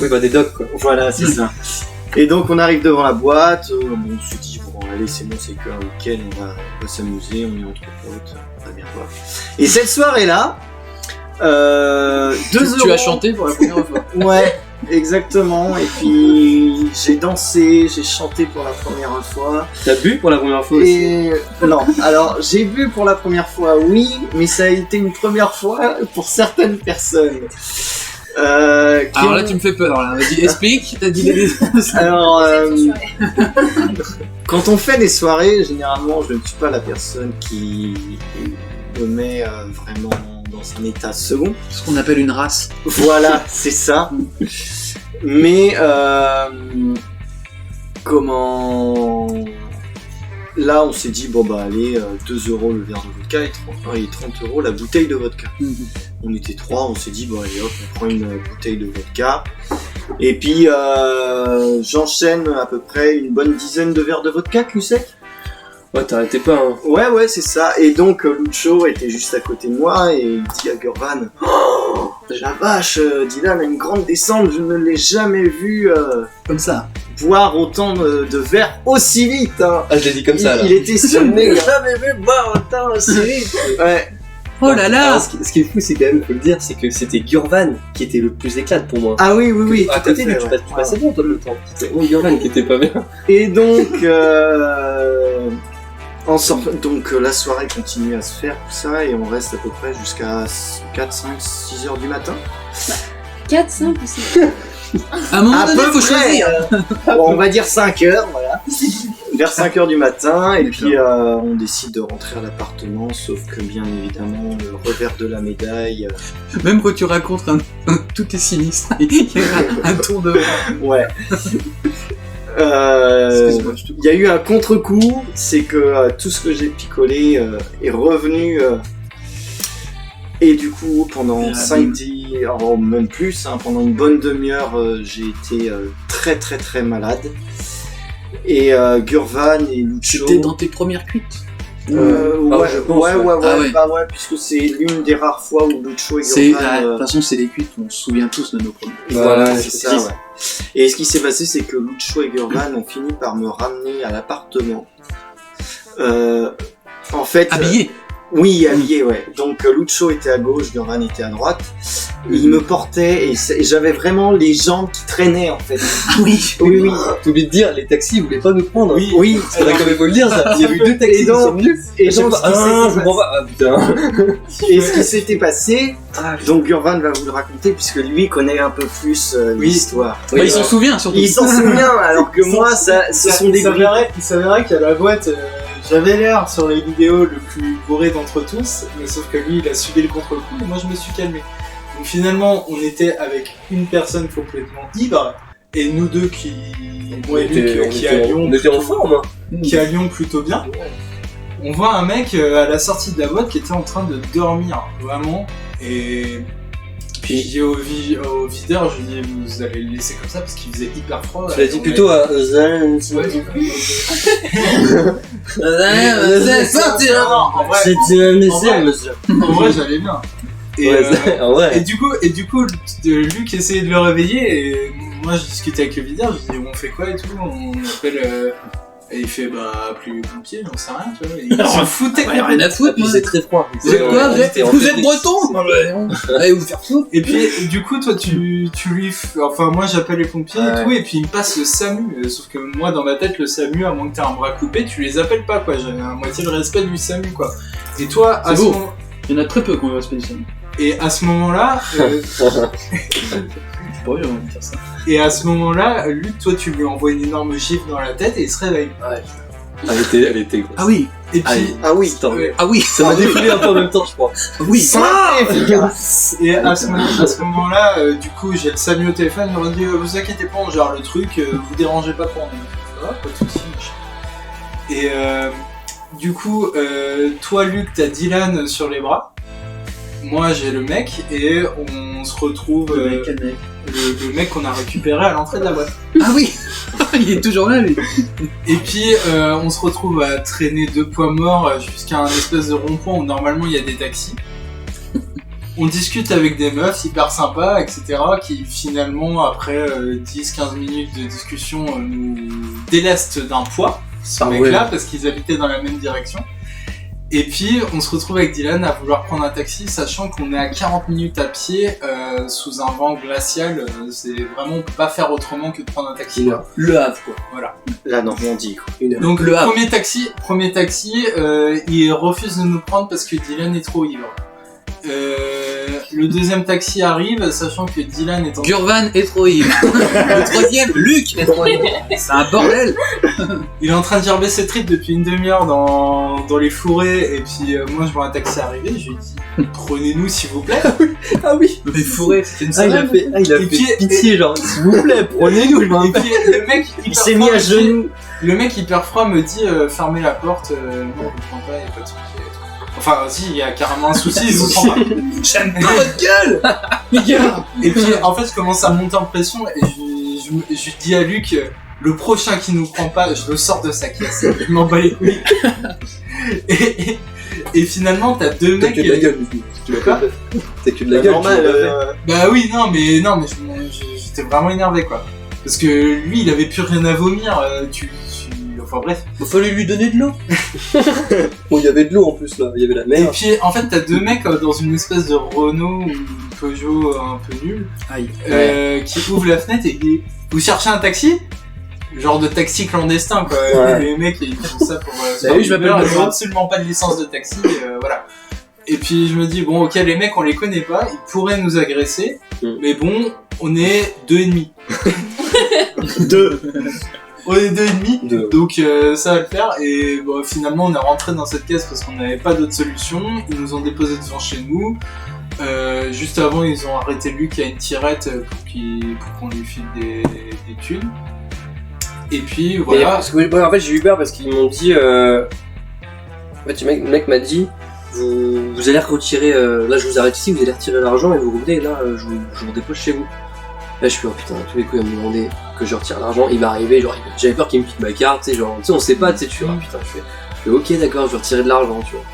Oui, bah des docks, quoi. Voilà, c'est ça. Et donc on arrive devant la boîte, on se dit bon allez c'est bon, c'est qu'un week-end, on va s'amuser, on est entre potes, on va bien voir. Et cette soirée-là, 2 Tu euros. as chanté pour la première fois. Ouais, exactement. Et puis j'ai dansé, j'ai chanté pour la première fois. T'as bu pour la première fois aussi? Et non, alors j'ai vu pour la première fois, oui, mais ça a été une première fois pour certaines personnes. Qui Alors là ont- tu me fais peur là, vas-y explique, t'as dit des... Alors, quand on fait des soirées, généralement, je ne suis pas la personne qui me met vraiment dans un état second. ce qu'on appelle une race. Voilà, c'est ça. Mais comment... Là, on s'est dit, bon bah allez, 2 euros le verre de vodka et 30 euros la bouteille de vodka. On était 3, on s'est dit, bon allez hop, on prend une bouteille de vodka. Et puis, j'enchaîne à peu près une bonne dizaine de verres de vodka, Cusec. Ouais, t'arrêtais pas, hein. Ouais, c'est ça. Et donc, Lucho était juste à côté de moi et il dit à Gurvan, oh, la vache, Dylan a une grande descente, je ne l'ai jamais vu Comme ça. boire autant de verres aussi vite. Hein. Ah, je l'ai dit comme ça, là. Il était sur le nez, jamais vu boire autant aussi vite. Ouais. Oh là là. Alors, ce qui est fou, c'est quand même, faut le dire, c'est que c'était Gurvan qui était le plus éclate pour moi. Ah oui, À tout à côté, fait, lui, tu ouais. passais bien, toi, le temps. C'était moi, Gurvan qui était pas bien. Et donc, donc la soirée continue à se faire, tout ça, et on reste à peu près jusqu'à 4, 5, 6 heures du matin. 4, 5 ou 6. À un moment À donné, peu faut près, choisir. Bon, on va dire 5 heures, voilà. Vers 5 heures du matin, et puis on décide de rentrer à l'appartement, sauf que bien évidemment, le revers de la médaille... Même quand tu racontes tout est sinistre, il y a un tour de... Ouais. Excuse-moi, je te Il y a eu un contre-coup, c'est que tout ce que j'ai picolé est revenu. Et du coup, pendant Ah, 5-10, alors même plus, hein, pendant une bonne demi-heure, j'ai été très très très malade. Et Gurvan et Lucho... C'était dans tes premières cuites. ouais, je pense, ouais, Ah ouais. bah ouais, puisque c'est l'une des rares fois où Lucho et C'est, Gurvan... de toute façon, c'est des cuites, on se souvient tous de nos premiers. Voilà, Ouais, c'est ça, ouais. Et ce qui s'est passé, c'est que Lucho et Gurvan ont fini par me ramener à l'appartement. En fait... Habillé. Oui, habillé, ouais. Donc Lucho était à gauche, Gurvan était à droite. Et il me portait et j'avais vraiment les jambes qui traînaient en fait. Ah oui. Oui. T'oublies de dire, les taxis voulaient pas nous prendre. Oui. Faudrait quand même vous le dire, ça. Il y a eu 2 taxis Et qui donc- sont venus. Et À chaque donc, fois, ah, je comprends pas. Ah, putain. et ce qui s'était passé, donc Gurvan va vous le raconter puisque lui connaît un peu plus l'histoire. Bah, il s'en souvient surtout. Il s'en souvient alors que moi, ce sont des bruits. Il s'avérait qu'à la boîte, j'avais l'air sur les vidéos le plus bourré d'entre tous, mais sauf que lui, il a subi le contre-coup et moi, je me suis calmé. Donc finalement, on était avec une personne complètement ivre et nous deux qui, moi et Luc, qui On était en forme, hein. qui allions plutôt bien. On voit un mec à la sortie de la boîte qui était en train de dormir, vraiment. Et puis je dis au videur, je lui dis vous allez le laisser comme ça parce qu'il faisait hyper froid. Tu l'as dit plutôt à Ozan. Ouais, du coup, C'est sorti là. en vrai, C'était un en vrai- monsieur. en vrai, j'allais bien. Et, Ouais, et du coup, Luc essayait de le réveiller et moi je discutais avec le videur, je dis on fait quoi et tout, on appelle et il fait bah appelez les pompiers, j'en sais rien, tu vois. Et il s'en foutait Ouais, rien à foutre, moi. c'est très froid. Vous êtes quoi Vous êtes breton Allez vous faire foutre. Et puis du coup toi tu lui enfin moi j'appelle les pompiers Ouais. et tout et puis il me passe le SAMU sauf que moi dans ma tête le SAMU à moins que t'aies un bras coupé tu les appelles pas quoi, j'avais à moitié le respect du SAMU quoi. Et toi, à C'est ce beau. moment... Il y en a très peu qui ont eu Expedition. Et à ce moment-là, Je sais pas, j'ai envie de dire ça. Luc, toi, tu lui envoies une énorme gifle dans la tête et il se réveille. Elle était grosse. Ah oui. Et puis, Ah oui, ouais. Ah oui. Ça m'a défoulé un peu en même temps, je crois. Oui. Et à ce moment-là, du coup, j'ai le Samy au téléphone, il m'a dit vous inquiétez pas, on gère le truc, vous dérangez pas pour nous. Ça va, pas de soucis. Et du coup, toi, Luc, t'as Dylan sur les bras. Moi, j'ai le mec et on se retrouve le mec qu'on a récupéré à l'entrée de la boîte. Ah oui. Il est toujours là, lui. Et puis, on se retrouve à traîner 2 poids morts jusqu'à un espèce de rond-point où normalement il y a des taxis. On discute avec des meufs hyper sympas, etc. qui finalement, après 10-15 minutes de discussion, nous délestent d'un poids, ce mec-là, parce qu'ils habitaient dans la même direction. Et puis, on se retrouve avec Dylan à vouloir prendre un taxi, sachant qu'on est à 40 minutes à pied, sous un vent glacial. C'est vraiment, on peut pas faire autrement que de prendre un taxi. Quoi. Le Havre, quoi. Voilà. La Normandie, quoi. Donc, Le Havre. premier taxi, il refuse de nous prendre parce que Dylan est trop ivre. Le deuxième taxi arrive, sachant que Dylan est en... Gurvan est trop ivre. Le troisième, Luc est trop ivre. C'est un bordel. Il est en train de gerber ses tripes depuis une demi-heure dans les fourrés, et puis moi je vois un taxi arriver, je lui dis prenez-nous s'il vous plaît. Ah oui. Les fourrés, c'était une Il a salade. fait Et puis- pitié, genre, s'il vous plaît, prenez-nous, je m'en Et puis le mec Il s'est mis à genoux. Le mec hyper froid me dit fermez la porte, non je vous prends pas, y a pas de souci. Enfin si, il y a carrément un souci, je vous prends pas. J'aime pas votre gueule. Les gars. Et puis en fait je commence à monter en pression et je dis à Luc le prochain qui nous prend pas, je le sors de sa caisse, je m'en bats les couilles. Et finalement t'as 2 T'as mecs... que de la gueule, du coup. Tu l'as Quoi pas fait. T'as que de la gueule, tu Normal, l'as pas fait. Bah oui, non mais j'étais vraiment énervé quoi. Parce que lui il avait plus rien à vomir, enfin bref. Il fallait lui donner de l'eau. Bon, il y avait de l'eau en plus, là. Il y avait la Et mer. puis en fait t'as 2 mecs dans une espèce de Renault ou Peugeot un peu nul, Aïe. qui ouvrent la fenêtre et disent vous cherchez un taxi? Genre de taxi clandestin quoi. Ouais. Les mecs ils font ça pour... Salut, je m'appelle Uber, ils Bruno. ont absolument pas de licence de taxi, voilà. Et puis je me dis bon ok les mecs on les connaît pas, ils pourraient nous agresser, mais bon on est 2,5. 2. On est 2,5. De- Donc ça va le faire et bon, finalement on est rentré dans cette caisse parce qu'on n'avait pas d'autre solution. Ils nous ont déposé devant chez nous. Juste avant ils ont arrêté Luc à une tirette pour qu'on lui file des thunes. Et puis Et voilà. parce que, ouais, en fait, j'ai eu peur parce qu'ils m'ont dit. En fait, le mec m'a dit vous allez retirer. Là, je vous arrête ici, vous allez retirer l'argent et vous revenez. Là, je vous dépose chez vous. Là, je suis oh putain, tous les coups, il me demandait que je retire l'argent. Il m'est arrivé, genre, j'avais peur qu'il me pique ma carte, tu sais, genre, tu sais, on sait pas, tu sais, tu vois, putain, je fais ok, d'accord, je vais retirer de l'argent, tu vois.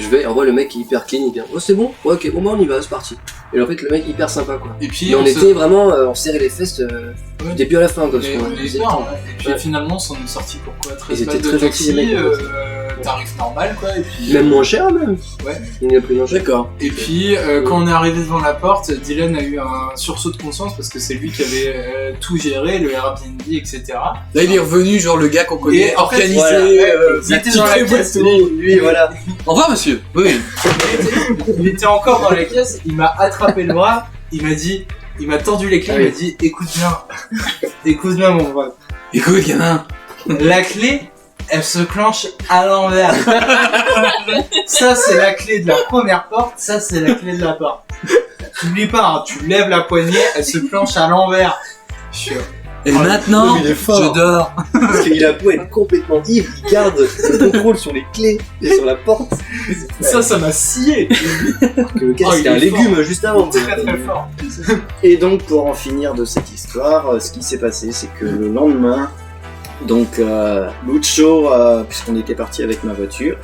Je vais, en vrai, le mec est hyper clean, il vient, oh, c'est bon, ouais, ok, bon, bah, on y va, c'est parti. Et en fait, le mec hyper sympa, quoi. Et puis Et on était vraiment, on serrait les fesses du Ouais. début à la fin, quoi. Parce Mais qu'on on est faisait peur, tout. ouais. Et puis Ouais. finalement, on s'en est sorti pour quoi 13 Ils étaient balles de très taxi, gentils, les mecs, tarif normal quoi. Et puis, Même moins cher, même. Ouais. Il a pris moins cher. D'accord. Et puis quand on est arrivé devant la porte, Dylan a eu un sursaut de conscience parce que c'est lui qui avait tout géré, le Airbnb, etc. Là, il est revenu, genre le gars qu'on connaît, Et en fait, organisé. voilà, il était dans la qui caisse. prévoit tout. Lui, voilà. Au revoir, monsieur. Oui. Il était encore dans la caisse, il m'a attrapé le bras, il m'a tendu les clés, il m'a dit écoute bien mon pote. Écoute, gamin. La clé, elle se clenche à l'envers. Ça, c'est la clé de la première porte, ça, c'est la clé de la porte. T'oublies pas, hein, tu lèves la poignée, elle se clenche à l'envers. Je suis... Et maintenant, il est fort. je dors. Parce qu'il a beau être complètement ivre, il garde le contrôle sur les clés et sur la porte. Ça m'a scié. Que le gars, Oh, c'était il un est légume juste avant. Très très fort. Et donc, pour en finir de cette histoire, ce qui s'est passé, c'est que le lendemain, donc Lucho, puisqu'on était parti avec ma voiture,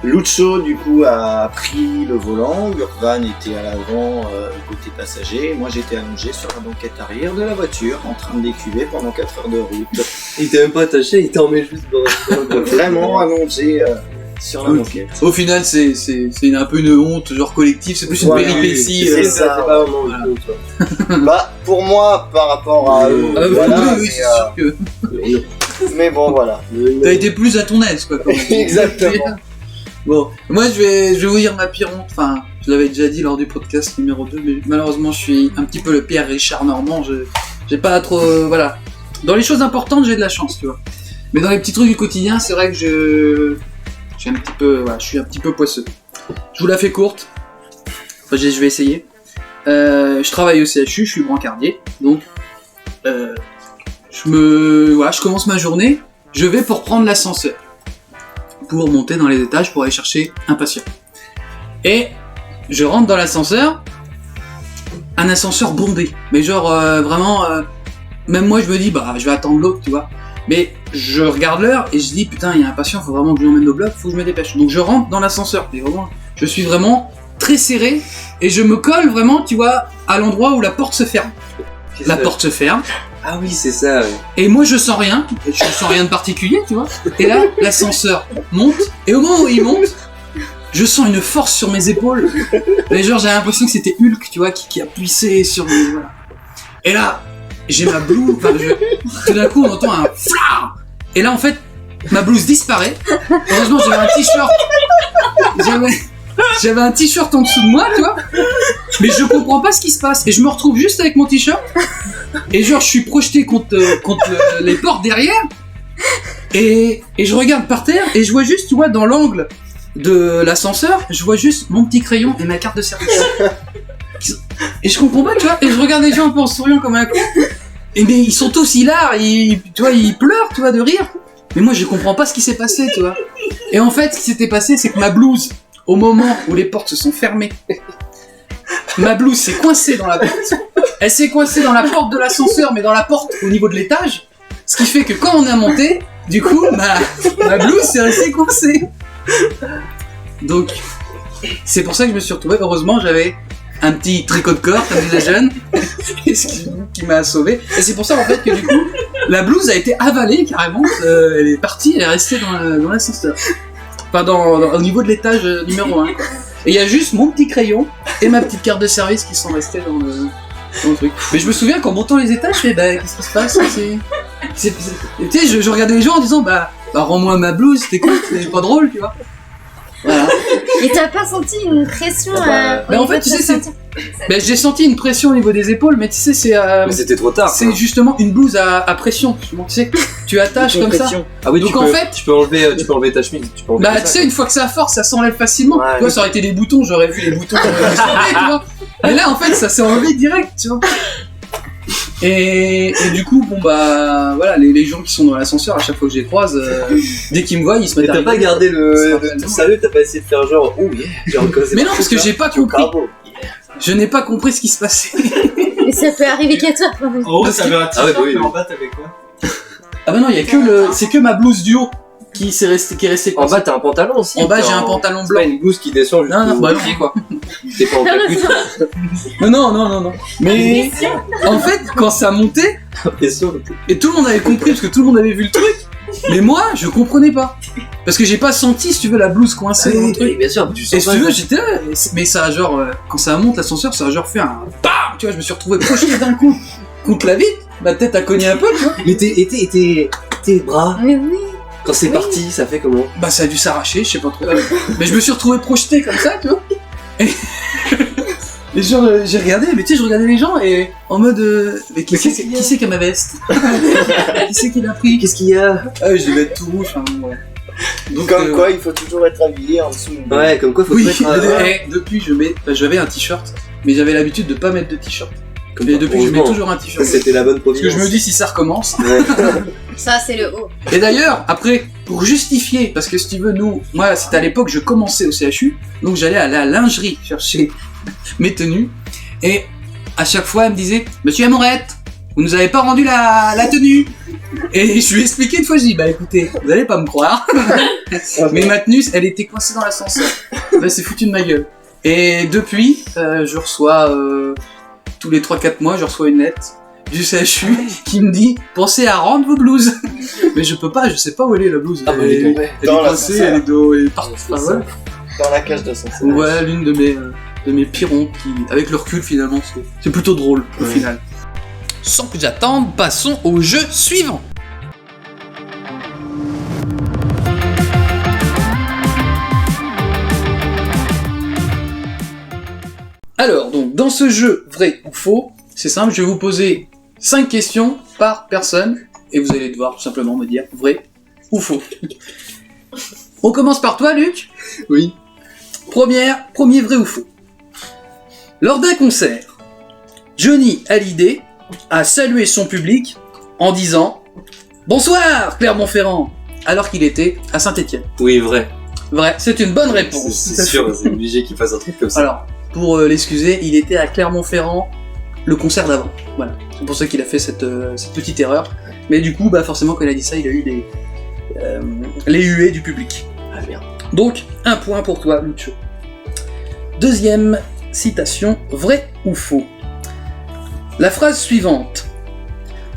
Lucho du coup a pris le volant, Gurvan était à l'avant côté passager, moi j'étais allongé sur la banquette arrière de la voiture en train de décuver pendant 4 heures de route. Il était même pas attaché, il t'en met juste dans le Vraiment allongé sur la banquette. Au final, c'est un peu une honte, genre collective, c'est plus une Ouais, péripétie. c'est euh, ça. C'est pas vraiment Voilà. une honte, Bah pour moi par rapport à eux, Ah, voilà, oui, oui, mais, c'est sûr que mais bon voilà. t'as été plus à ton aise, quoi. quand même. Exactement. Bon, moi je vais vous dire ma pire honte. Enfin, je l'avais déjà dit lors du podcast numéro 2, mais malheureusement je suis un petit peu le Pierre Richard Normand. J'ai pas trop. Voilà. Dans les choses importantes, j'ai de la chance, tu vois. Mais dans les petits trucs du quotidien, c'est vrai que je suis un petit peu poisseux. Je vous la fais courte. Enfin, je vais essayer. Je travaille au CHU, je suis brancardier. Donc, je commence ma journée. Je vais pour prendre l'ascenseur. Pour monter dans les étages pour aller chercher un patient. Et je rentre dans l'ascenseur. Un ascenseur bondé. Mais genre, vraiment... même moi, je me dis, je vais attendre l'autre, tu vois. Mais je regarde l'heure et je dis, putain, il y a un patient, faut vraiment que je l'emmène au bloc, faut que je me dépêche. Donc je rentre dans l'ascenseur. Et vraiment, je suis vraiment très serré et je me colle vraiment, tu vois, à l'endroit où la porte se ferme. La porte se ferme. Ah oui, c'est ça, ouais. Et moi, je sens rien. Je sens rien de particulier, tu vois. Et là, l'ascenseur monte. Et au moment où il monte, je sens une force sur mes épaules. Et genre, j'avais l'impression que c'était Hulk, tu vois, qui a puissé sur mes... Voilà. Et là... j'ai ma blouse, tout d'un coup on entend un flar. Et là en fait, ma blouse disparaît. Heureusement j'avais un t-shirt. J'avais un t-shirt en dessous de moi, tu vois. Mais je comprends pas ce qui se passe. Et je me retrouve juste avec mon t-shirt. Et genre je suis projeté contre les portes derrière. Et je regarde par terre et je vois juste, tu vois, dans l'angle de l'ascenseur, je vois juste mon petit crayon et ma carte de service. Et je comprends pas, tu vois, et je regarde les gens un peu en souriant comme un con. Et mais ils sont tous hilars, tu vois, ils pleurent, tu vois, de rire. Mais moi je comprends pas ce qui s'est passé, tu vois. Et en fait, ce qui s'était passé, c'est que ma blouse, au moment où les portes se sont fermées, ma blouse s'est coincée dans la porte. Elle s'est coincée dans la porte de l'ascenseur, mais dans la porte au niveau de l'étage. Ce qui fait que quand on a monté, du coup, ma blouse s'est restée coincée. Donc, c'est pour ça que je me suis retrouvé. Heureusement, j'avais un petit tricot de corps, comme disait Jeanne, qui m'a sauvé. Et c'est pour ça, en fait, que du coup, la blouse a été avalée carrément. Elle est partie, elle est restée dans l'ascenseur. Enfin, au niveau de l'étage numéro 1. Quoi. Et il y a juste mon petit crayon et ma petite carte de service qui sont restés dans le truc. Mais je me souviens qu'en montant les étages, je fais, qu'est-ce qui se passe ? Tu sais, je regardais les gens en disant, rends-moi ma blouse, c'était cool, c'est pas drôle, tu vois. Voilà. Et t'as pas senti une pression mais en fait, tu sais, j'ai senti une pression au niveau des épaules, mais tu sais, c'est. Mais c'était trop tard. C'est justement une blouse à pression. Tu sais, tu attaches comme ça. Ah oui, donc en fait, tu peux enlever ta chemise. Tu sais, une fois que ça a force, ça s'enlève facilement. Ouais, tu vois, ça aurait été des boutons, j'aurais vu les boutons tu vois. Mais là, en fait, ça s'est enlevé direct, tu vois. Et du coup, voilà, les gens qui sont dans l'ascenseur, à chaque fois que je les croise, dès qu'ils me voient, ils se mettent à rigoler. T'as pas gardé le sérieux, t'as pas essayé de faire genre, oh yeah, j'ai reconnu. Mais non, parce que j'ai pas compris. Je n'ai pas compris ce qui se passait. Mais ça peut arriver qu'à toi. En haut, t'avais un t-shirt, oui. mais en bas, t'avais quoi ? Ah bah non, il y a c'est que ma blouse du haut qui est restée. En bas, t'as un pantalon aussi. En bas, j'ai un pantalon blanc. C'est pas une blouse qui descend jusqu'au pied, quoi. T'es pas en capuche. Non. Mais en fait, quand ça montait, et tout le monde avait compris parce que tout le monde avait vu le truc, mais moi, je comprenais pas. Parce que j'ai pas senti, si tu veux, la blouse coincée dans le truc. Bien sûr, et si tu veux, j'étais là, mais ça a genre, quand ça monte l'ascenseur, ça a genre fait un BAM. Tu vois, je me suis retrouvé projeté d'un coup contre la vitre, ma tête a cogné un peu, tu vois. Mais tes bras, Mais oui. quand c'est parti, ça fait comment ? Ça a dû s'arracher, je sais pas trop. Mais je me suis retrouvé projeté comme ça, tu vois. Et genre, j'ai regardé, mais tu sais, je regardais les gens et en mode, mais qui c'est qui a ma veste ? Qui c'est qui l'a pris ? Qu'est-ce qu'il y a ? Je devais être tout rouge, enfin bon, ouais. Donc, comme quoi, il faut toujours être habillé en dessous. Ouais, comme quoi, faut oui, mettre depuis, j'avais un t-shirt, mais j'avais l'habitude de pas mettre de t-shirt. Et depuis, je mets toujours un t-shirt. C'était la bonne Parce providence. que je me dis, si ça recommence. Ouais. Ça, c'est le haut. Et d'ailleurs, après, pour justifier, parce que si tu veux, moi, c'était à l'époque, je commençais au CHU, donc j'allais à la lingerie chercher mes tenues, et à chaque fois, elle me disait, Monsieur Amorette, vous nous avez pas rendu la tenue. Et je lui ai expliqué une fois, je dis, écoutez, vous allez pas me croire, mais ma tenue, elle était coincée dans l'ascenseur. C'est foutu de ma gueule. Et depuis, je reçois, tous les 3-4 mois, je reçois une lettre du CHU qui me dit, pensez à rendre vos blouses. Mais je peux pas, je sais pas où elle est la blouse. Elle est coincée, elle est partout. Dans la cage d'ascenseur. Ouais, l'une de mes pires hontes avec le recul finalement, c'est plutôt drôle au final. Sans plus attendre, passons au jeu suivant. Alors, donc, dans ce jeu, vrai ou faux, c'est simple, je vais vous poser 5 questions par personne, et vous allez devoir tout simplement me dire vrai ou faux. On commence par toi, Luc. Oui. Premier vrai ou faux. Lors d'un concert, Johnny Hallyday a salué son public en disant « Bonsoir, Clermont-Ferrand !» alors qu'il était à Saint-Étienne. Oui, vrai. Vrai, c'est une bonne réponse. C'est sûr, c'est obligé qu'il fasse un truc comme ça. Alors, pour l'excuser, il était à Clermont-Ferrand le concert d'avant. Voilà, c'est pour ça qu'il a fait cette petite erreur. Mais du coup, bah forcément, quand il a dit ça, il a eu les huées du public. Ah merde. Donc, 1 point pour toi, Lucho. Deuxième citation, vrai ou faux. La phrase suivante.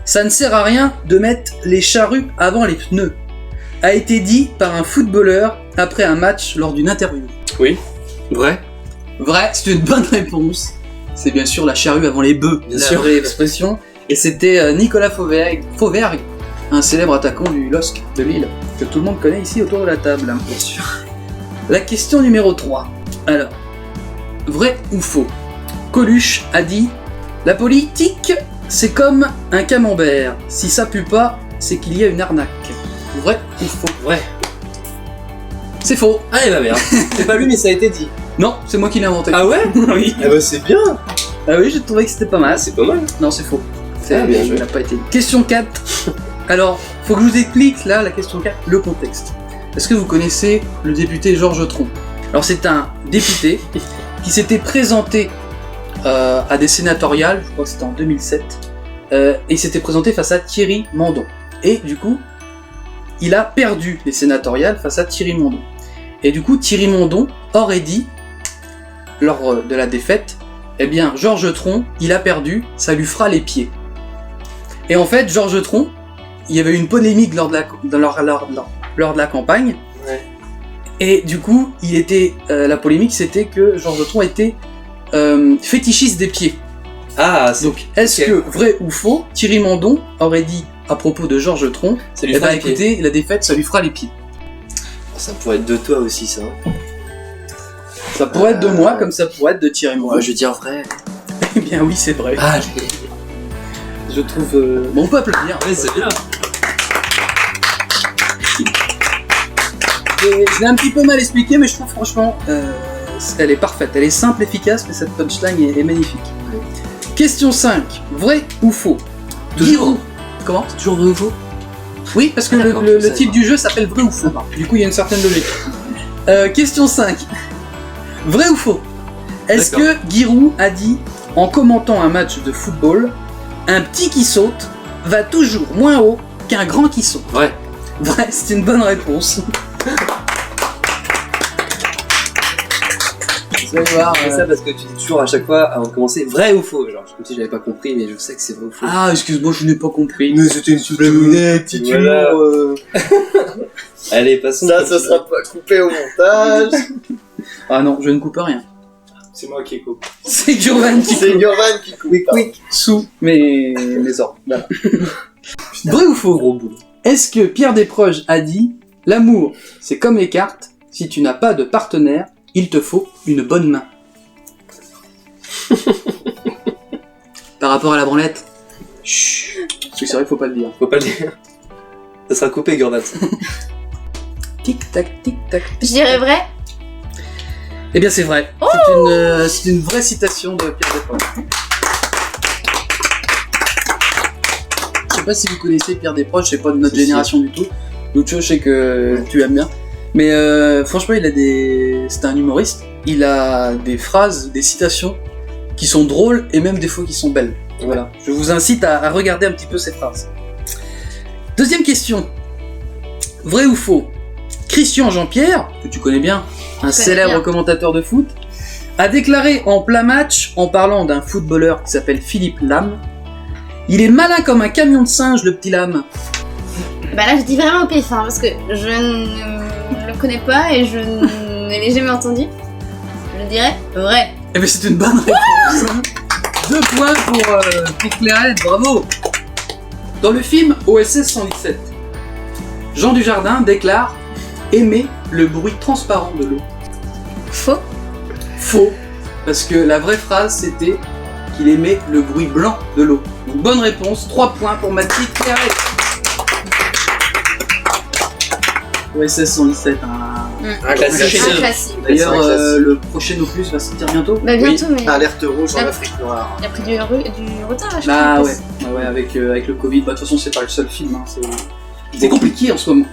Ça ne sert à rien de mettre les charrues avant les pneus, a été dit par un footballeur après un match lors d'une interview. Oui. Vrai. Vrai, c'est une bonne réponse. C'est bien sûr la charrue avant les bœufs, Bien la sûr. vraie expression. Et c'était Nicolas Fauvergue, un célèbre attaquant du LOSC de Lille, que tout le monde connaît ici autour de la table. Bien sûr. La question numéro 3. Alors, vrai ou faux? Coluche a dit « La politique, c'est comme un camembert. Si ça pue pas, c'est qu'il y a une arnaque. » Vrai ou faux? Vrai. C'est faux. Ah, et bah merde. C'est pas lui, mais ça a été dit. Non, c'est moi qui l'ai inventé. Ah ouais? Oui. Ah bah c'est bien. Ah oui, j'ai trouvé que c'était pas mal. C'est pas mal. Non, c'est faux. Ah, bien joué. Il n'a pas été. Question 4. Alors, faut que je vous explique, là, la question 4, le contexte. Est-ce que vous connaissez le député Georges Tron? Alors, c'est un député qui s'était présenté à des sénatoriales, je crois que c'était en 2007, et il s'était présenté face à Thierry Mandon. Et du coup, il a perdu les sénatoriales face à Thierry Mandon. Et du coup, Thierry Mandon aurait dit, lors de la défaite, eh bien, Georges Tron, il a perdu, ça lui fera les pieds. Et en fait, Georges Tron, il y avait eu une polémique lors de la campagne. Ouais. Et du coup, la polémique, c'était que Georges Tron était fétichiste des pieds. Ah, c'est... Donc, est-ce que, vrai ou faux, Thierry Mandon aurait dit à propos de Georges Tron, Ça lui eh fera ben, les pieds. écoutez, la défaite, ça lui fera les pieds. Ça pourrait être de toi aussi, ça. Ça pourrait être de moi, comme ça pourrait être de Thierry Mandon. Ouais, je vais dire vrai. Eh bien oui, c'est vrai. Ah, Je trouve... Bon, on peut applaudir. ouais, c'est bien. Je l'ai un petit peu mal expliqué, mais je trouve franchement, elle est parfaite. Elle est simple, efficace, mais cette punchline est magnifique. Question 5. Vrai ou faux? Toujours. Giroud. Comment? Toujours vrai ou faux? Oui, parce que Ah, d'accord, le je savais titre pas. du jeu s'appelle vrai ou faux. Du coup, il y a une certaine logique. Question 5. Vrai ou faux? Est-ce que D'accord. Giroud a dit, en commentant un match de football, un petit qui saute va toujours moins haut qu'un grand qui saute? Ouais. Vrai, c'est une bonne réponse. Vous allez voir. C'est ça parce que tu dis toujours à chaque fois avant de commencer vrai ou faux. Genre, comme si j'avais pas compris, mais je sais que c'est vrai ou faux. Ah, excuse-moi, je n'ai pas compris. mais c'était une petite Voilà. Allez, passons. Ça sera pas coupé au montage. Ah non, je ne coupe rien. C'est moi qui coupe. C'est Gurvan qui C'est coupe Gurvan qui coupe. sous mes ordres. Voilà. Vrai ou faux? Gros boulot. Est-ce que Pierre Desproges a dit « L'amour, c'est comme les cartes, si tu n'as pas de partenaire, il te faut une bonne main. » Par rapport à la branlette? Chut. Parce que c'est vrai qu'il faut pas le dire. Faut pas le dire. Ça sera coupé, Gurvan. Tic-tac, tic-tac. Je dirais vrai. Eh bien c'est vrai. C'est une vraie citation de Pierre Desproges. Je sais pas si vous connaissez Pierre Desproges, c'est pas de notre Si, si. génération du tout. Lucho, je sais que tu aimes bien. Mais franchement, c'est un humoriste. Il a des phrases, des citations qui sont drôles et même des fois qui sont belles. Voilà. Je vous incite à regarder un petit peu ces phrases. Deuxième question. Vrai ou faux? Christian Jean-Pierre, que tu connais bien, un célèbre bien. commentateur de foot, a déclaré en plein match, en parlant d'un footballeur qui s'appelle Philippe Lam, « Il est malin comme un camion de singe, le petit Lam. » Bah là, je dis vraiment au pif, hein, parce que je ne le connais pas et je ne l'ai jamais entendu. Je dirais vrai. Eh bien c'est une bonne réponse. 2 points pour Clairette, bravo. Dans le film OSS 117, Jean Dujardin déclare aimer le bruit transparent de l'eau. Faux. Faux. parce que la vraie phrase c'était qu'il aimait le bruit blanc de l'eau. Donc bonne réponse, 3 points pour ma petite Clairette. OSS 117, Un classique. Un classique. D'ailleurs, C'est un classique. le prochain opus va sortir bientôt. Bah bientôt, mais Alerte rouge en Ah. Afrique noire. il a pris du retard, là, je Bah crois. ouais, avec le Covid. Bah, de toute façon, c'est pas le seul film. Hein. C'est compliqué en ce moment.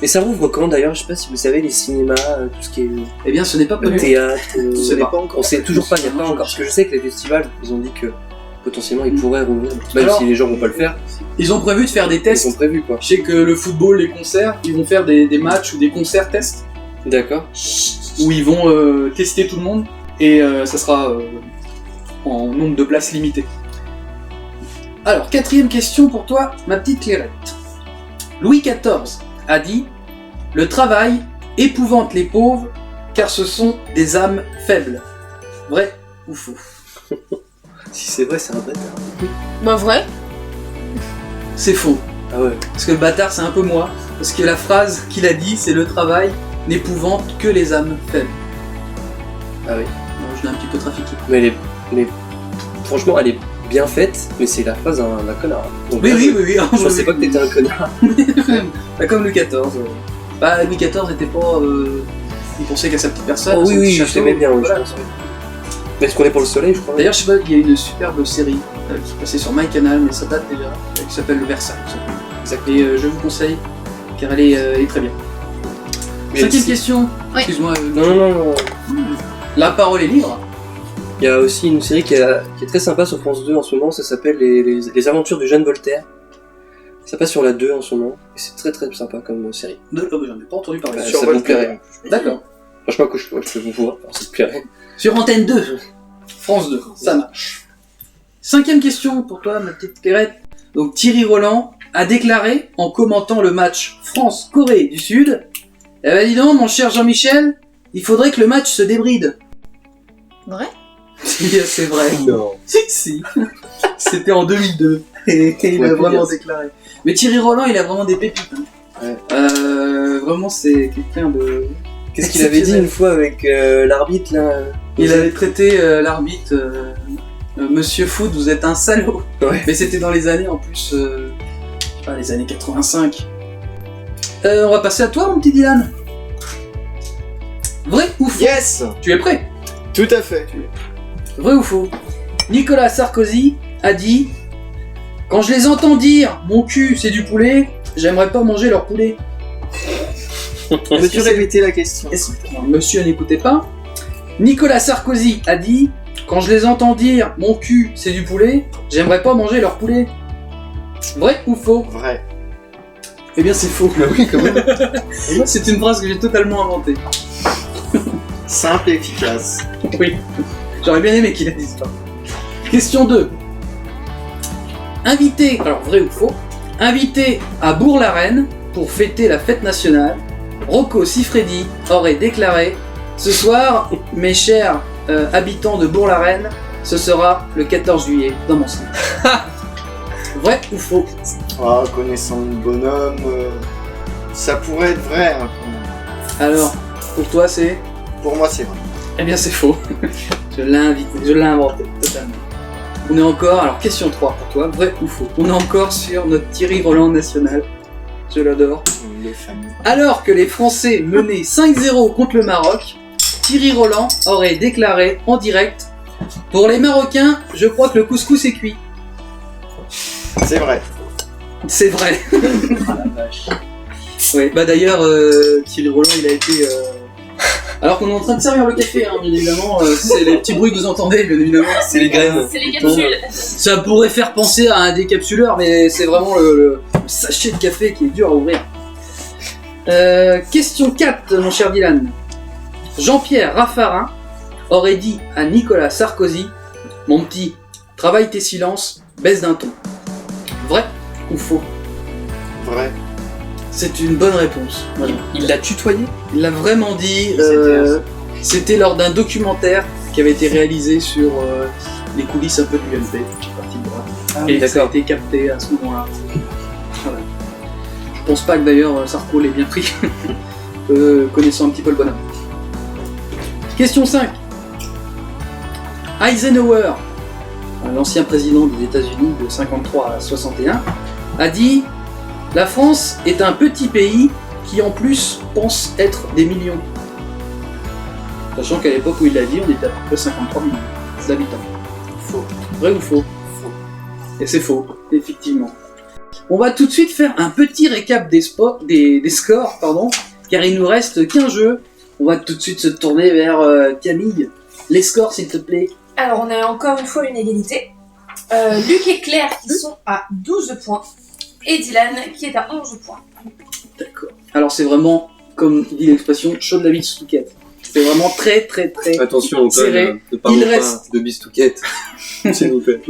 Et ça rouvre quand d'ailleurs? Je sais pas si vous savez, les cinémas, tout ce qui est Eh bien, ce n'est pas le prévu. théâtre. Ce n'est pas encore. On sait toujours pas, il n'y a pas encore. Parce que je sais que les festivals, ils ont dit que potentiellement ils pourraient rouvrir. Même Alors, si les gens vont pas le faire, Ils ont prévu de faire des ils tests. ont prévu quoi. Je sais que le football, les concerts, ils vont faire des matchs ou des concerts tests D'accord. où ils vont tester tout le monde et ça sera en nombre de places limitées. Alors, 4e question pour toi, ma petite Clairette. Louis XIV a dit « Le travail épouvante les pauvres car ce sont des âmes faibles. » Vrai ou faux? Si c'est vrai, c'est un bâtard. Bah vrai. C'est faux. Ah ouais. Parce que le bâtard, c'est un peu moi. Parce que la phrase qu'il a dit, c'est « Le travail n'épouvante que les âmes faibles. » Ah oui. Bon, je l'ai un petit peu trafiqué. Mais franchement, elle est bien faite, mais c'est la phrase d'un connard. Donc, Oui. Je pensais pas que t'étais un connard. Pas comme Louis XIV. Bah, Louis XIV n'était pas... il pensait qu'à sa petite personne. Oh à son oui, petit oui, je château, l'aimais bien, oui, voilà. je pense. Mais est-ce qu'on est pour le soleil, je crois? D'ailleurs, je sais pas, il y a une superbe série qui passait sur MyCanal, mais ça date déjà, qui s'appelle Le Versailles. Exact. Et je vous conseille, car elle est très bien. Mais 5e si- question. Oui. Excuse-moi. Non. La parole est libre. Il y a aussi une série qui est très sympa sur France 2 en ce moment, ça s'appelle les aventures du jeune Voltaire. Ça passe sur la 2 en ce moment, et c'est très très sympa comme série. J'en ai pas entendu parler. Ça vous plairait. D'accord. Franchement, que je peux vous voir, ça te plairait. Sur Antenne 2. France 2, ça marche. 5e question pour toi, ma petite Clairette. Donc Thierry Roland a déclaré, en commentant le match France-Corée du Sud, « Eh ben dis donc, mon cher Jean-Michel, il faudrait que le match se débride. » Vrai. C'est vrai. Non. Si. C'était en 2002. Et il Ouais, a vraiment yes. déclaré. Mais Thierry Roland, il a vraiment des pépites. Hein. Ouais. Vraiment, c'est quelqu'un de... Qu'est-ce qu'il avait dit une fois avec l'arbitre là? Il avait traité l'arbitre Monsieur Foot, vous êtes un salaud. Ouais. Mais c'était dans les années en plus, je sais pas, les années 85. On va passer à toi, mon petit Dylan. Vrai ou faux? Yes. Tu es prêt? Tout à fait. Vrai ou faux? Nicolas Sarkozy a dit « Quand je les entends dire « Mon cul, c'est du poulet », j'aimerais pas manger leur poulet. » Peux-tu répéter la question? Non, monsieur n'écoutez pas. Nicolas Sarkozy a dit « Quand je les entends dire « Mon cul, c'est du poulet », j'aimerais pas manger leur poulet. » Vrai ou faux? Vrai. Eh bien c'est faux. Oui, quand même. C'est une phrase que j'ai totalement inventée. Simple et efficace. Oui. J'aurais bien aimé qu'il la dise pas. Question 2. Invité, alors vrai ou faux, invité à Bourg-la-Reine pour fêter la fête nationale, Rocco Siffredi aurait déclaré « Ce soir, mes chers habitants de Bourg-la-Reine, ce sera le 14 juillet dans mon slip. » Vrai ou faux? Ah, connaissant le bonhomme, ça pourrait être vrai. Hein, quand même. Alors, pour toi c'est? Pour moi, c'est vrai. Eh bien c'est faux. Je l'ai inventé totalement. On est encore, alors question 3 pour toi, vrai ou faux? On est encore sur notre Thierry Roland national. Je l'adore. Les familles. Alors que les Français menaient 5-0 contre le Maroc, Thierry Roland aurait déclaré en direct « Pour les Marocains, je crois que le couscous est cuit. C'est vrai. » C'est vrai. Ah la vache. Ouais. Bah d'ailleurs, Thierry Roland, il a été... Alors qu'on est en train de servir le café, hein, bien évidemment, c'est les petits bruits que vous entendez, bien évidemment. C'est les graines. C'est les capsules. Ça pourrait faire penser à un décapsuleur, mais c'est vraiment le sachet de café qui est dur à ouvrir. Question 4, mon cher Dylan. Jean-Pierre Raffarin aurait dit à Nicolas Sarkozy « Mon petit, travaille tes silences, baisse d'un ton. » Vrai ou faux? Vrai. C'est une bonne réponse. Voilà. Il l'a tutoyé? Il l'a vraiment dit. C'était C'était lors d'un documentaire qui avait été réalisé sur les coulisses un peu du UMP. Parti de droite. Et ça a été capté à ce moment-là. Voilà. Je pense pas que d'ailleurs Sarko l'ait bien pris, connaissant un petit peu le bonhomme. Question 5. Eisenhower, l'ancien président des États-Unis de 53 à 61, a dit « La France est un petit pays qui en plus pense être des millions ». Sachant qu'à l'époque où il l'a dit, on était à peu près 53 millions d'habitants. Faux. Vrai ou faux? Faux. Et c'est faux, effectivement. On va tout de suite faire un petit récap des scores, car il nous reste qu'un jeu. On va tout de suite se tourner vers Camille. Les scores, s'il te plaît. Alors, on a encore une fois une égalité. Luc et Claire qui sont à 12 points. Et Dylan qui est à 11 points. D'accord. Alors c'est vraiment, comme dit l'expression, chaud de la bistouquette. C'est vraiment très très très Attention, serré. ne parlons Il pas reste- de bistouquette, s'il vous plaît.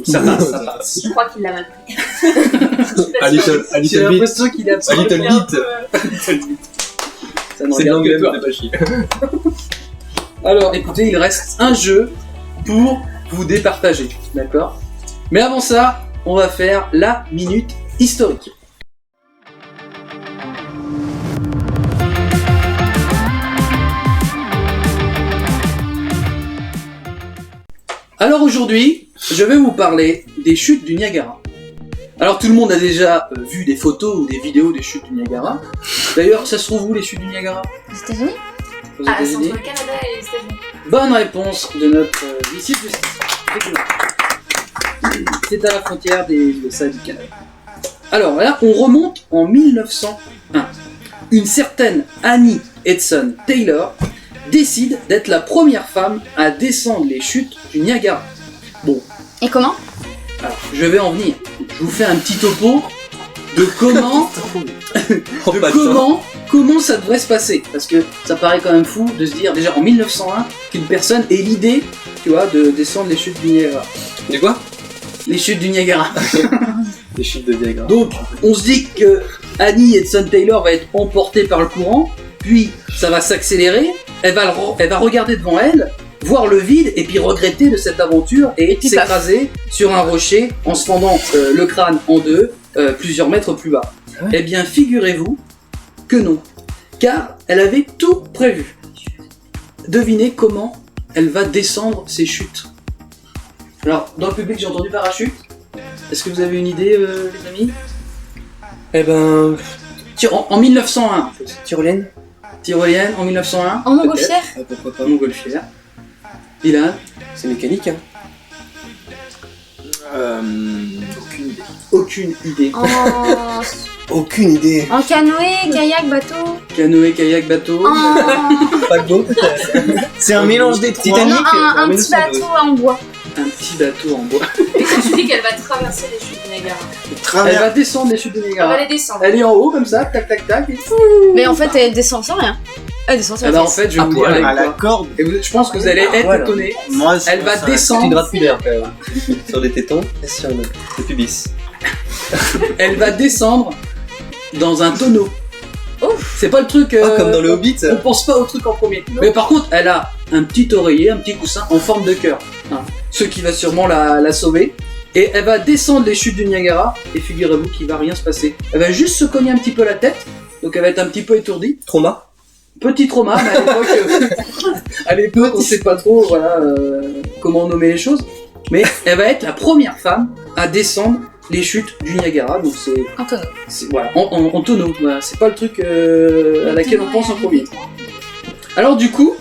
Ça passe, ça passe. Je crois qu'il l'a mal pris. A little J'ai bit. l'impression qu'il est A absolument... little bit. Ça ne C'est de regarde l'anglais, que toi. mais c'est pas chier. Alors écoutez, il reste un jeu pour vous départager, d'accord? Mais avant ça, on va faire la minute historique. Alors aujourd'hui, je vais vous parler des chutes du Niagara. Alors tout le monde a déjà vu des photos ou des vidéos des chutes du Niagara. D'ailleurs, ça se trouve où les chutes du Niagara? Aux États-Unis? Aux Ah, c'est États-Unis. entre le Canada et les États-Unis. Bonne réponse de notre huissier de justice. Effectivement. C'est à la frontière des USA et du Canada. Alors là, on remonte en 1901. Une certaine Annie Edson Taylor décide d'être la première femme à descendre les chutes du Niagara. Et comment? Alors, je vais en venir. Je vous fais un petit topo de comment, comment ça devrait se passer. Parce que ça paraît quand même fou de se dire déjà en 1901 qu'une personne ait l'idée, tu vois, de descendre les chutes du Niagara. Du quoi? Les chutes du Niagara. Les chutes de Niagara. Donc, on se dit que Annie Edson Taylor va être emportée par le courant, puis ça va s'accélérer, elle va regarder devant elle, voir le vide, et puis regretter de cette aventure et puis s'écraser sur un rocher en se fendant le crâne en deux, plusieurs mètres plus bas. Ah ouais. Eh bien, figurez-vous que non, car elle avait tout prévu. Devinez comment elle va descendre ses chutes. Alors, dans le public, j'ai entendu parachute. Est-ce que vous avez une idée, les amis? Eh ben, En 1901. tyrolienne. Tyrolienne en 1901. En montgolfière? Pourquoi pas? Montgolfière. Dylan. C'est mécanique, hein. Aucune idée. Aucune idée. En... Aucune idée. en canoë, kayak, bateau? Canoë, kayak, bateau. En... Paquebot. C'est un mélange des trois. Titanic. non, un en petit bateau en bois. Un petit bateau en bois. Et si tu dis qu'elle va traverser les chutes du Niagara, Elle va descendre les chutes de elle va Niagara. les descendre. Elle est en haut comme ça, tac tac tac. Et... Mais en fait, elle descend sans rien. Elle descend sans Eh ben, en rien. fait, je vais À vous dire poil, avec à la quoi. corde. Et je pense que vous allez être Voilà. étonnés. Moi, Elle va C'est descendre. une gratte pudeur, quand même. Sur les tétons et sur le pubis. Elle va descendre dans un tonneau. C'est pas le truc. Comme dans le Hobbit. On pense pas au truc en premier. Mais par contre, elle a un petit oreiller, un petit coussin en forme de cœur. Hein. Ce qui va sûrement la sauver. Et elle va descendre les chutes du Niagara. Et figurez-vous qu'il va rien se passer. Elle va juste se cogner un petit peu la tête. Donc elle va être un petit peu étourdie. Trauma. Petit trauma, mais à l'époque, on sait pas trop voilà, comment nommer les choses. Mais elle va être la première femme à descendre les chutes du Niagara. Donc En tonneau. voilà, en tonneau. Voilà. C'est pas le truc à laquelle on pense en premier. Alors du coup,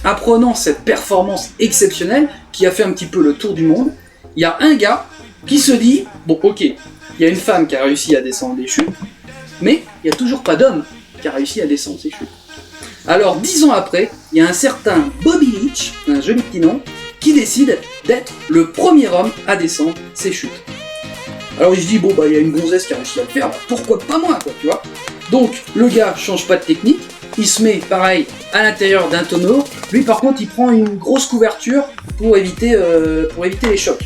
apprenant cette performance exceptionnelle qui a fait un petit peu le tour du monde, il y a un gars qui se dit, bon ok, il y a une femme qui a réussi à descendre les chutes, mais il n'y a toujours pas d'homme qui a réussi à descendre ces chutes. Alors 10 ans après, il y a un certain Bobby Leach, un joli petit nom, qui décide d'être le premier homme à descendre ces chutes. Alors il se dit, bon bah il y a une gonzesse qui a réussi à le faire, bah, pourquoi pas moi quoi, tu vois. Donc le gars change pas de technique, il se met pareil à l'intérieur d'un tonneau, lui par contre il prend une grosse couverture pour éviter les chocs.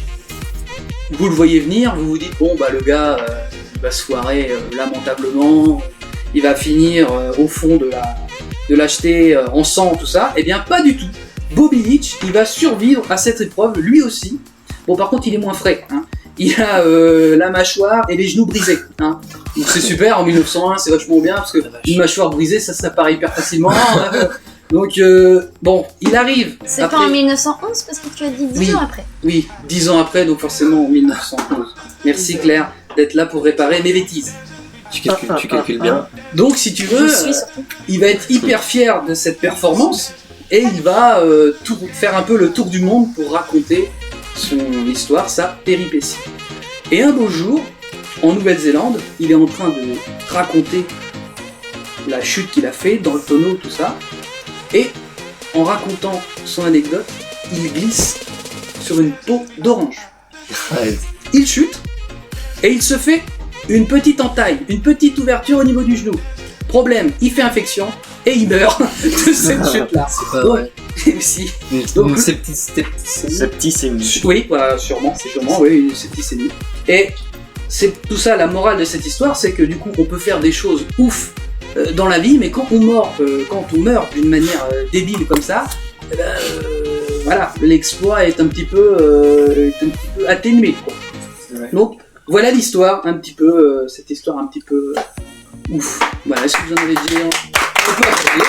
Vous le voyez venir, vous vous dites bon bah le gars il va se foirer lamentablement, il va finir au fond de la jetée en sang, tout ça. Eh bien pas du tout. Bobby Leach, il va survivre à cette épreuve lui aussi. Bon par contre il est moins frais, hein. Il a la mâchoire et les genoux brisés, hein. Donc c'est super, en 1901 c'est vachement bien parce que une mâchoire brisée ça s'apparaît hyper facilement. Donc, bon, il arrive. C'est après- pas en 1911 parce que tu as dit 10 Oui. ans après. Oui, 10 ans après, donc forcément en 1911. Merci Claire d'être là pour réparer mes bêtises. Tu calcules bien. Donc, si tu veux, Je suis surtout. il va être hyper fier de cette performance et il va faire un peu le tour du monde pour raconter son histoire, sa péripétie. Et un beau jour, en Nouvelle-Zélande, il est en train de raconter la chute qu'il a fait dans le tonneau, tout ça. Et en racontant son anecdote, il glisse sur une peau d'orange. Il chute et il se fait une petite entaille, une petite ouverture au niveau du genou. Problème, il fait infection et il meurt de cette chute-là. C'est pas Donc, vrai. si. Donc, Donc- Septicémie. Oui, voilà, sûrement, oui, une septicémie. Et c'est tout ça, la morale de cette histoire, c'est que du coup, on peut faire des choses ouf dans la vie, mais quand on meurt d'une manière débile comme ça, eh ben, voilà, l'exploit est un petit peu atténué, quoi. Ouais. Donc, voilà l'histoire, un petit peu, cette histoire un petit peu ouf. Voilà, est-ce que vous en avez dit on peut applaudir.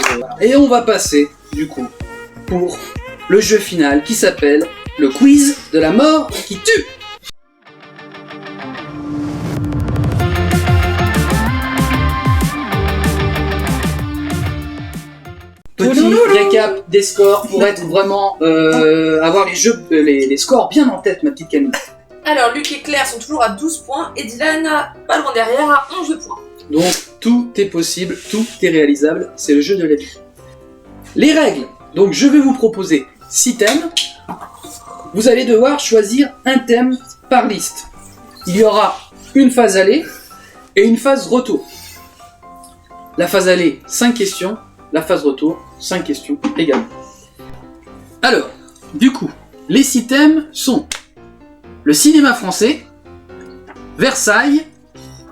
Voilà. Et on va passer, du coup, pour le jeu final qui s'appelle le quiz de la mort qui tue. Petit récap des scores pour être vraiment avoir les scores bien en tête, ma petite Camille. Alors, Luc et Claire sont toujours à 12 points et Dylan, pas loin derrière, à 11 points. Donc tout est possible, tout est réalisable, c'est le jeu de la vie. Les règles, donc je vais vous proposer 6 thèmes. Vous allez devoir choisir un thème par liste. Il y aura une phase aller et une phase retour. La phase aller, 5 questions. La phase retour, 5 questions également. Alors, du coup, les 6 thèmes sont le cinéma français, Versailles,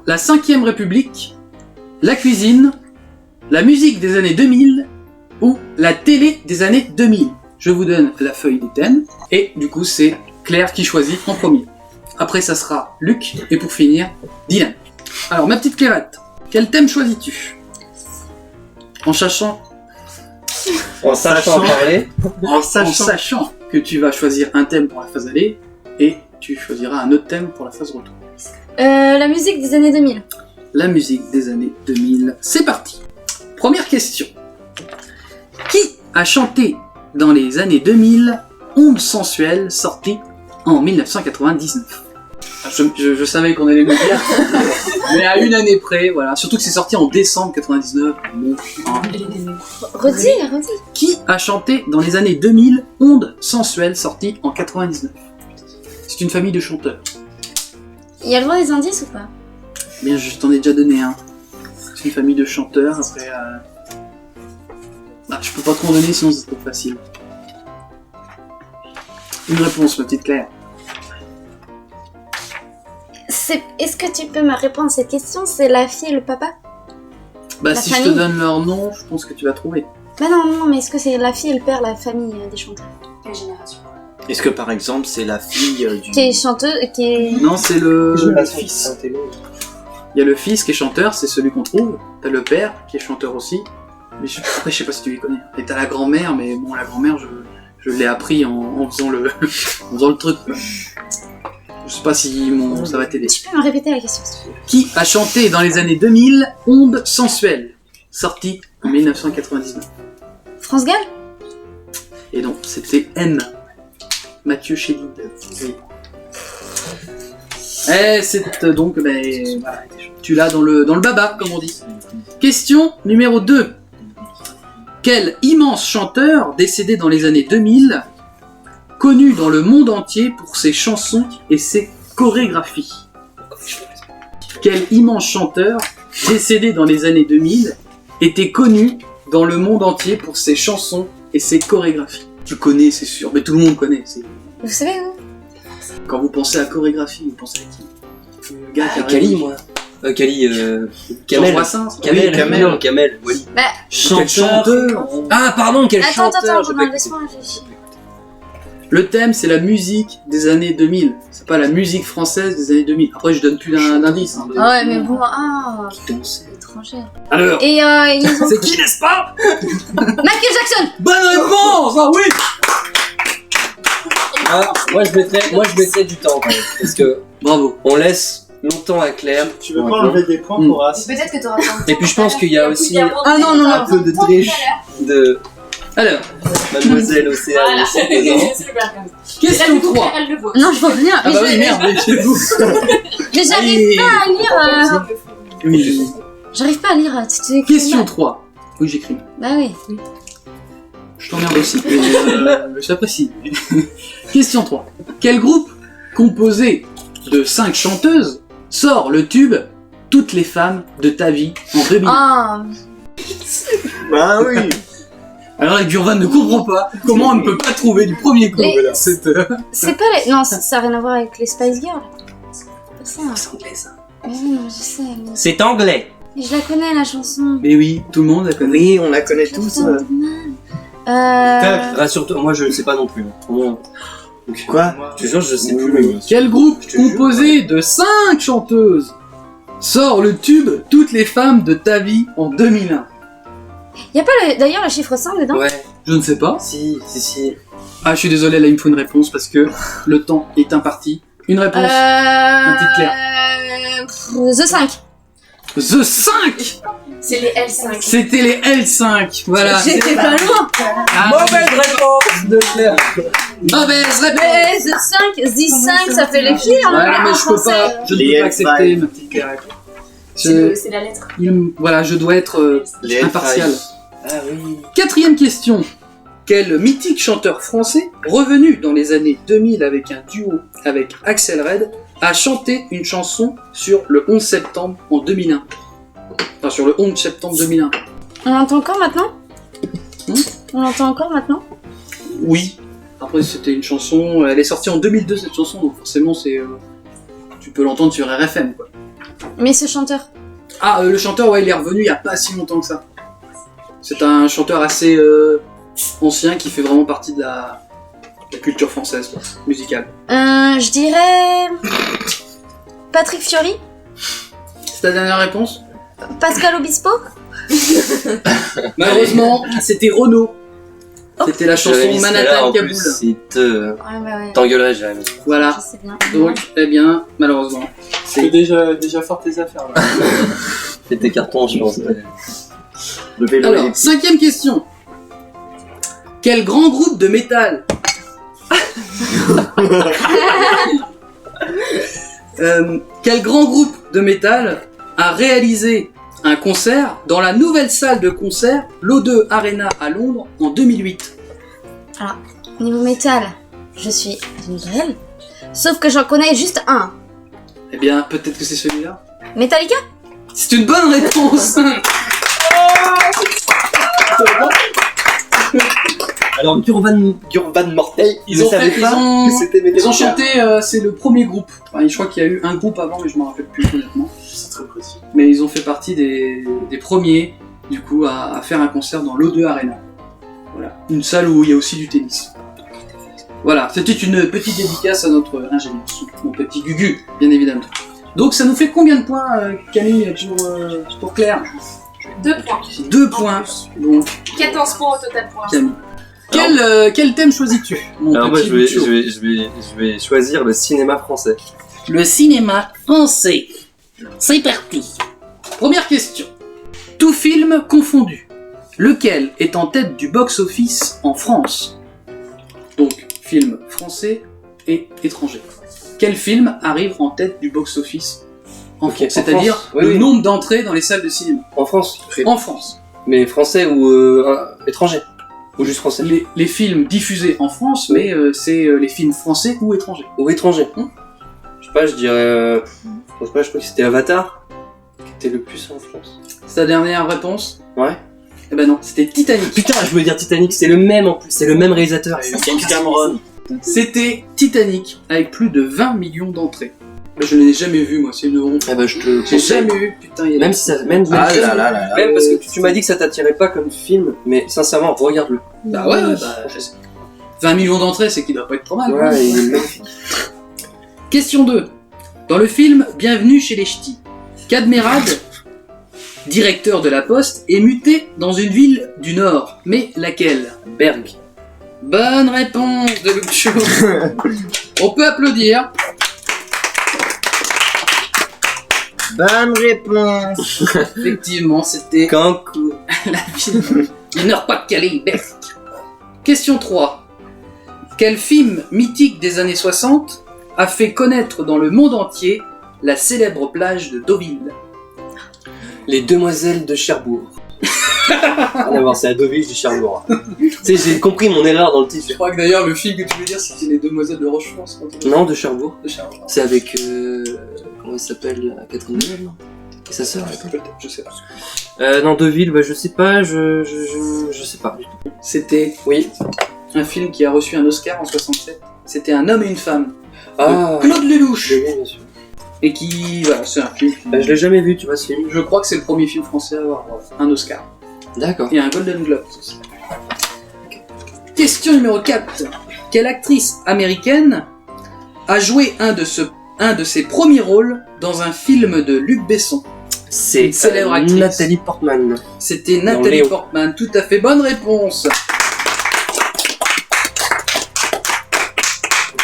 la 5ème République, la cuisine, la musique des années 2000 ou la télé des années 2000. Je vous donne la feuille des thèmes et du coup c'est Claire qui choisit en premier. Après ça sera Luc et pour finir Dylan. Alors ma petite Clairette, quel thème choisis-tu? En sachant parler. en sachant que tu vas choisir un thème pour la phase aller et tu choisiras un autre thème pour la phase retour. La musique des années 2000. La musique des années 2000. C'est parti. Première question. Qui a chanté dans les années 2000 Onde sensuelle sortie en 1999? Je savais qu'on allait le dire, mais à une année près, voilà. Surtout que c'est sorti en décembre 99. Bon, hein. Redis. Qui a chanté dans les années 2000 Onde sensuelle sortie en 99? C'est une famille de chanteurs. Il y a le droit des indices ou pas? Bien, je t'en ai déjà donné un. C'est une famille de chanteurs, après... je peux pas trop en donner sinon c'est trop facile. Une réponse, ma petite Claire. Est-ce que tu peux me répondre à cette question? C'est la fille et le papa? Bah La si je famille. te donne leur nom, je pense que tu vas trouver. Bah non, mais est-ce que c'est la fille et le père, la famille des chanteurs? Quelle génération? Est-ce que par exemple c'est la fille du... Qui est chanteuse, qui est... Non, c'est le Génération fils. intello. Il y a le fils qui est chanteur, c'est celui qu'on trouve. T'as le père qui est chanteur aussi. Mais après, je sais pas si tu les connais. Et t'as la grand-mère, mais bon, la grand-mère, je l'ai appris en faisant le en faisant le truc. Quoi. Je sais pas si ça va t'aider. Tu peux me répéter la question, s'il te plaît? Qui a chanté dans les années 2000 Onde sensuelle, sortie en 1999? France Gall? Et donc, c'était M. Mathieu Chédid. Oui. C'est donc, voilà, tu l'as dans le baba, comme on dit. Question numéro 2. Quel immense chanteur décédé dans les années 2000, connu dans le monde entier pour ses chansons et ses chorégraphies? Quel immense chanteur décédé dans les années 2000 était connu dans le monde entier pour ses chansons et ses chorégraphies? Tu connais, c'est sûr, mais tout le monde connaît. Vous savez où? Quand vous pensez à chorégraphie, vous pensez à qui? Le gars qui a Kali, moi. Kali, Jean Kamel. Brassens. Kamel, Oui, Kamel. non, Kamel, oui. Bah, Quel chanteur. Ah, pardon, quel attends, chanteur, j'ai pas Romain, écouté. laisse-moi réfléchir. Le thème, c'est la musique des années 2000. C'est pas la musique française des années 2000. Après, je donne plus d'indices. Hein, Ah ouais, mais bon, étranger. Alors, Et ils ont c'est qui, n'est-ce pas? Michael Jackson. Bonne réponse. Ah oui. Ah, moi je mettrais du temps quand même, parce que Bravo. on laisse longtemps à Claire. Tu veux pas enlever des points pour As? Peut-être que t'auras pas. Et puis je pense qu'il y a aussi Ah non, non, un peu de triche de Alors, Mademoiselle Océane. Voilà, c'est super comme ça. question 3. Elle le voit. Non, je vois rien. Ah bah oui, merde, mais c'est vous. Mais j'arrive Allez. pas à lire. Oui. J'arrive pas à lire. Tu écris Question mal. 3. Oui, j'écris. Bah oui. Je t'emmerde aussi. J'apprécie. Question 3. Quel groupe composé de 5 chanteuses sort le tube Toutes les femmes de ta vie en 2000? Ah. Bah oui. Alors la Gurvan ne comprend pas comment on ne peut pas trouver du premier coup. Les- Voilà, c'est C'est pas les. Non, ça a rien à voir avec les Spice Girls. C'est pas ça. anglais ça. Mais oui, je sais. Mais... C'est anglais. mais je la connais la chanson. Mais oui, tout le monde la connaît. Oui, on la connaît tous. Putain, de mal. Rassure-toi, moi je le sais pas non plus. Vraiment. Quoi? Je te jure, je sais plus. Quel groupe Je te jure. composé de 5 chanteuses sort le tube Toutes les femmes de ta vie en 2001? Y a pas d'ailleurs le chiffre 5 dedans? Ouais, Je ne sais pas. si. Ah, je suis désolé, là il me faut une réponse parce que le temps est imparti. Une réponse. petite Claire. The 5. The 5. C'est les L5. C'était les L5. Voilà. J'étais pas loin. Ah, Mauvaise réponse de Claire. mauvaise réponse. Mais The 5, The 5, ça fait les filles en Voilà, mais en je peux français. pas. Je ne Les peux pas L5. accepter ma petite Claire. C'est la lettre. Voilà, je dois être Les impartial. Ah oui. 4ème question. Quel mythique chanteur français, revenu dans les années 2000 avec un duo avec Axel Red, a chanté une chanson sur le 11 septembre en 2001? Enfin, sur le 11 septembre 2001. On l'entend encore maintenant? On l'entend encore maintenant? Oui. Après, c'était une chanson... Elle est sortie en 2002, cette chanson, donc forcément, c'est... tu peux l'entendre sur RFM, quoi. Mais ce chanteur. Ah, le chanteur, ouais, il est revenu il y a pas si longtemps que ça. C'est un chanteur assez ancien qui fait vraiment partie de la culture française, quoi, musicale. Je dirais. Patrick Fiori? C'est ta dernière réponse? Pascal Obispo? Malheureusement, c'était Renaud. C'était la chanson J'avais mis celle-là, Manhattan en Kaboul. plus, il te... Ouais, bah ouais. T'engueulerais, Jérémy. Voilà. Je sais bien. Donc, eh bien, malheureusement, C'est c'est... déjà fort tes affaires là. Fais tes cartons, je pense. Le vélo Alors, 5ème question. Quel grand groupe de métal quel grand groupe de métal a réalisé un concert dans la nouvelle salle de concert l'O2 Arena à Londres en 2008? Niveau métal, je suis une grêle. Sauf que j'en connais juste un. Eh bien, peut-être que c'est celui-là. Metallica? C'est une bonne réponse. Alors, Gurvan Mortel, Ils ont fait, c'était ils ont chanté, c'est le premier groupe. Enfin, je crois qu'il y a eu un groupe avant, mais je m'en rappelle plus honnêtement. C'est très précis. Mais ils ont fait partie des premiers, du coup, à faire un concert dans l'O2 Arena. Voilà, une salle où il y a aussi du tennis. Voilà, c'était une petite dédicace à notre ingénieur, mon petit Gugu, bien évidemment. Donc ça nous fait combien de points, Camille, pour Claire? 2 points. 2 points, donc 14 points au total pour l'instant. Camille. Quel thème choisis-tu, mon Alors moi, petit je Lucio? vais choisir le cinéma français. Le cinéma français. C'est parti. Première question. Tout film confondu. Lequel est en tête du box-office en France? Donc, film français et étranger. Quel film arrive en tête du box-office en Ok, France? en C'est-à dire France, oui, le oui. nombre d'entrées dans les salles de cinéma. En France. En France. Mais français ou étranger? Ou juste français? Les films diffusés en France, mais c'est les films français ou étrangers. Ou étranger? Je sais pas, je dirais... je sais pas, je crois que c'était Avatar qui était le plus en France. C'est ta dernière réponse? Ouais. Eh ben non, c'était Titanic. Putain, je voulais dire Titanic, c'est le même en plus, c'est le même réalisateur. James Cameron. C'était Titanic, avec plus de 20 millions d'entrées. Je ne l'ai jamais vu, moi, c'est une honte. Eh ben je te J'ai jamais eu, putain, il y a Même si ça... Même, Ah là là là. même parce que tu m'as dit que ça t'attirait pas comme film, mais sincèrement, regarde-le. Bah ouais, bah, je sais. 20 millions d'entrées, c'est qu'il doit pas être trop mal. Ouais, quoi. il est magnifique. Question 2. Dans le film Bienvenue chez les Ch'tis, Cadmerade, directeur de la Poste, est muté dans une ville du Nord. Mais laquelle? Berg. Bonne réponse de Lucho. On peut applaudir. Bonne réponse. Effectivement, c'était Cancun. la ville du Nord-Pas-de-Calais, Berck. Question 3. Quel film mythique des années 60 a fait connaître dans le monde entier la célèbre plage de Deauville? Les Demoiselles de Cherbourg. Rien à voir, c'est à Deauville du Cherbourg. Tu sais, j'ai compris mon erreur dans le titre. Je crois que d'ailleurs le film que tu veux dire c'était Les Demoiselles de Rochefort. c'est pas toi Non, de Cherbourg. De Cherbourg. C'est avec. Comment elle s'appelle? Catherine Deneuve et sa sœur. Peut-être, je sais pas. Non, Deauville, bah je sais pas, je sais pas. C'était Oui. un film qui a reçu un Oscar en 67. C'était Un homme et une femme. Ah, Claude Lelouch. oui, bien sûr. Et qui, voilà, c'est un film. qui- Je l'ai jamais vu, tu vois, ce film. Je crois que c'est le premier film français à avoir un Oscar. D'accord. Et un Golden Globe aussi. Question numéro 4. Quelle actrice américaine a joué un de ses premiers rôles dans un film de Luc Besson? C'est Une célèbre actrice. Nathalie Portman. C'était Dans Nathalie Léon. Portman. Tout à fait, bonne réponse.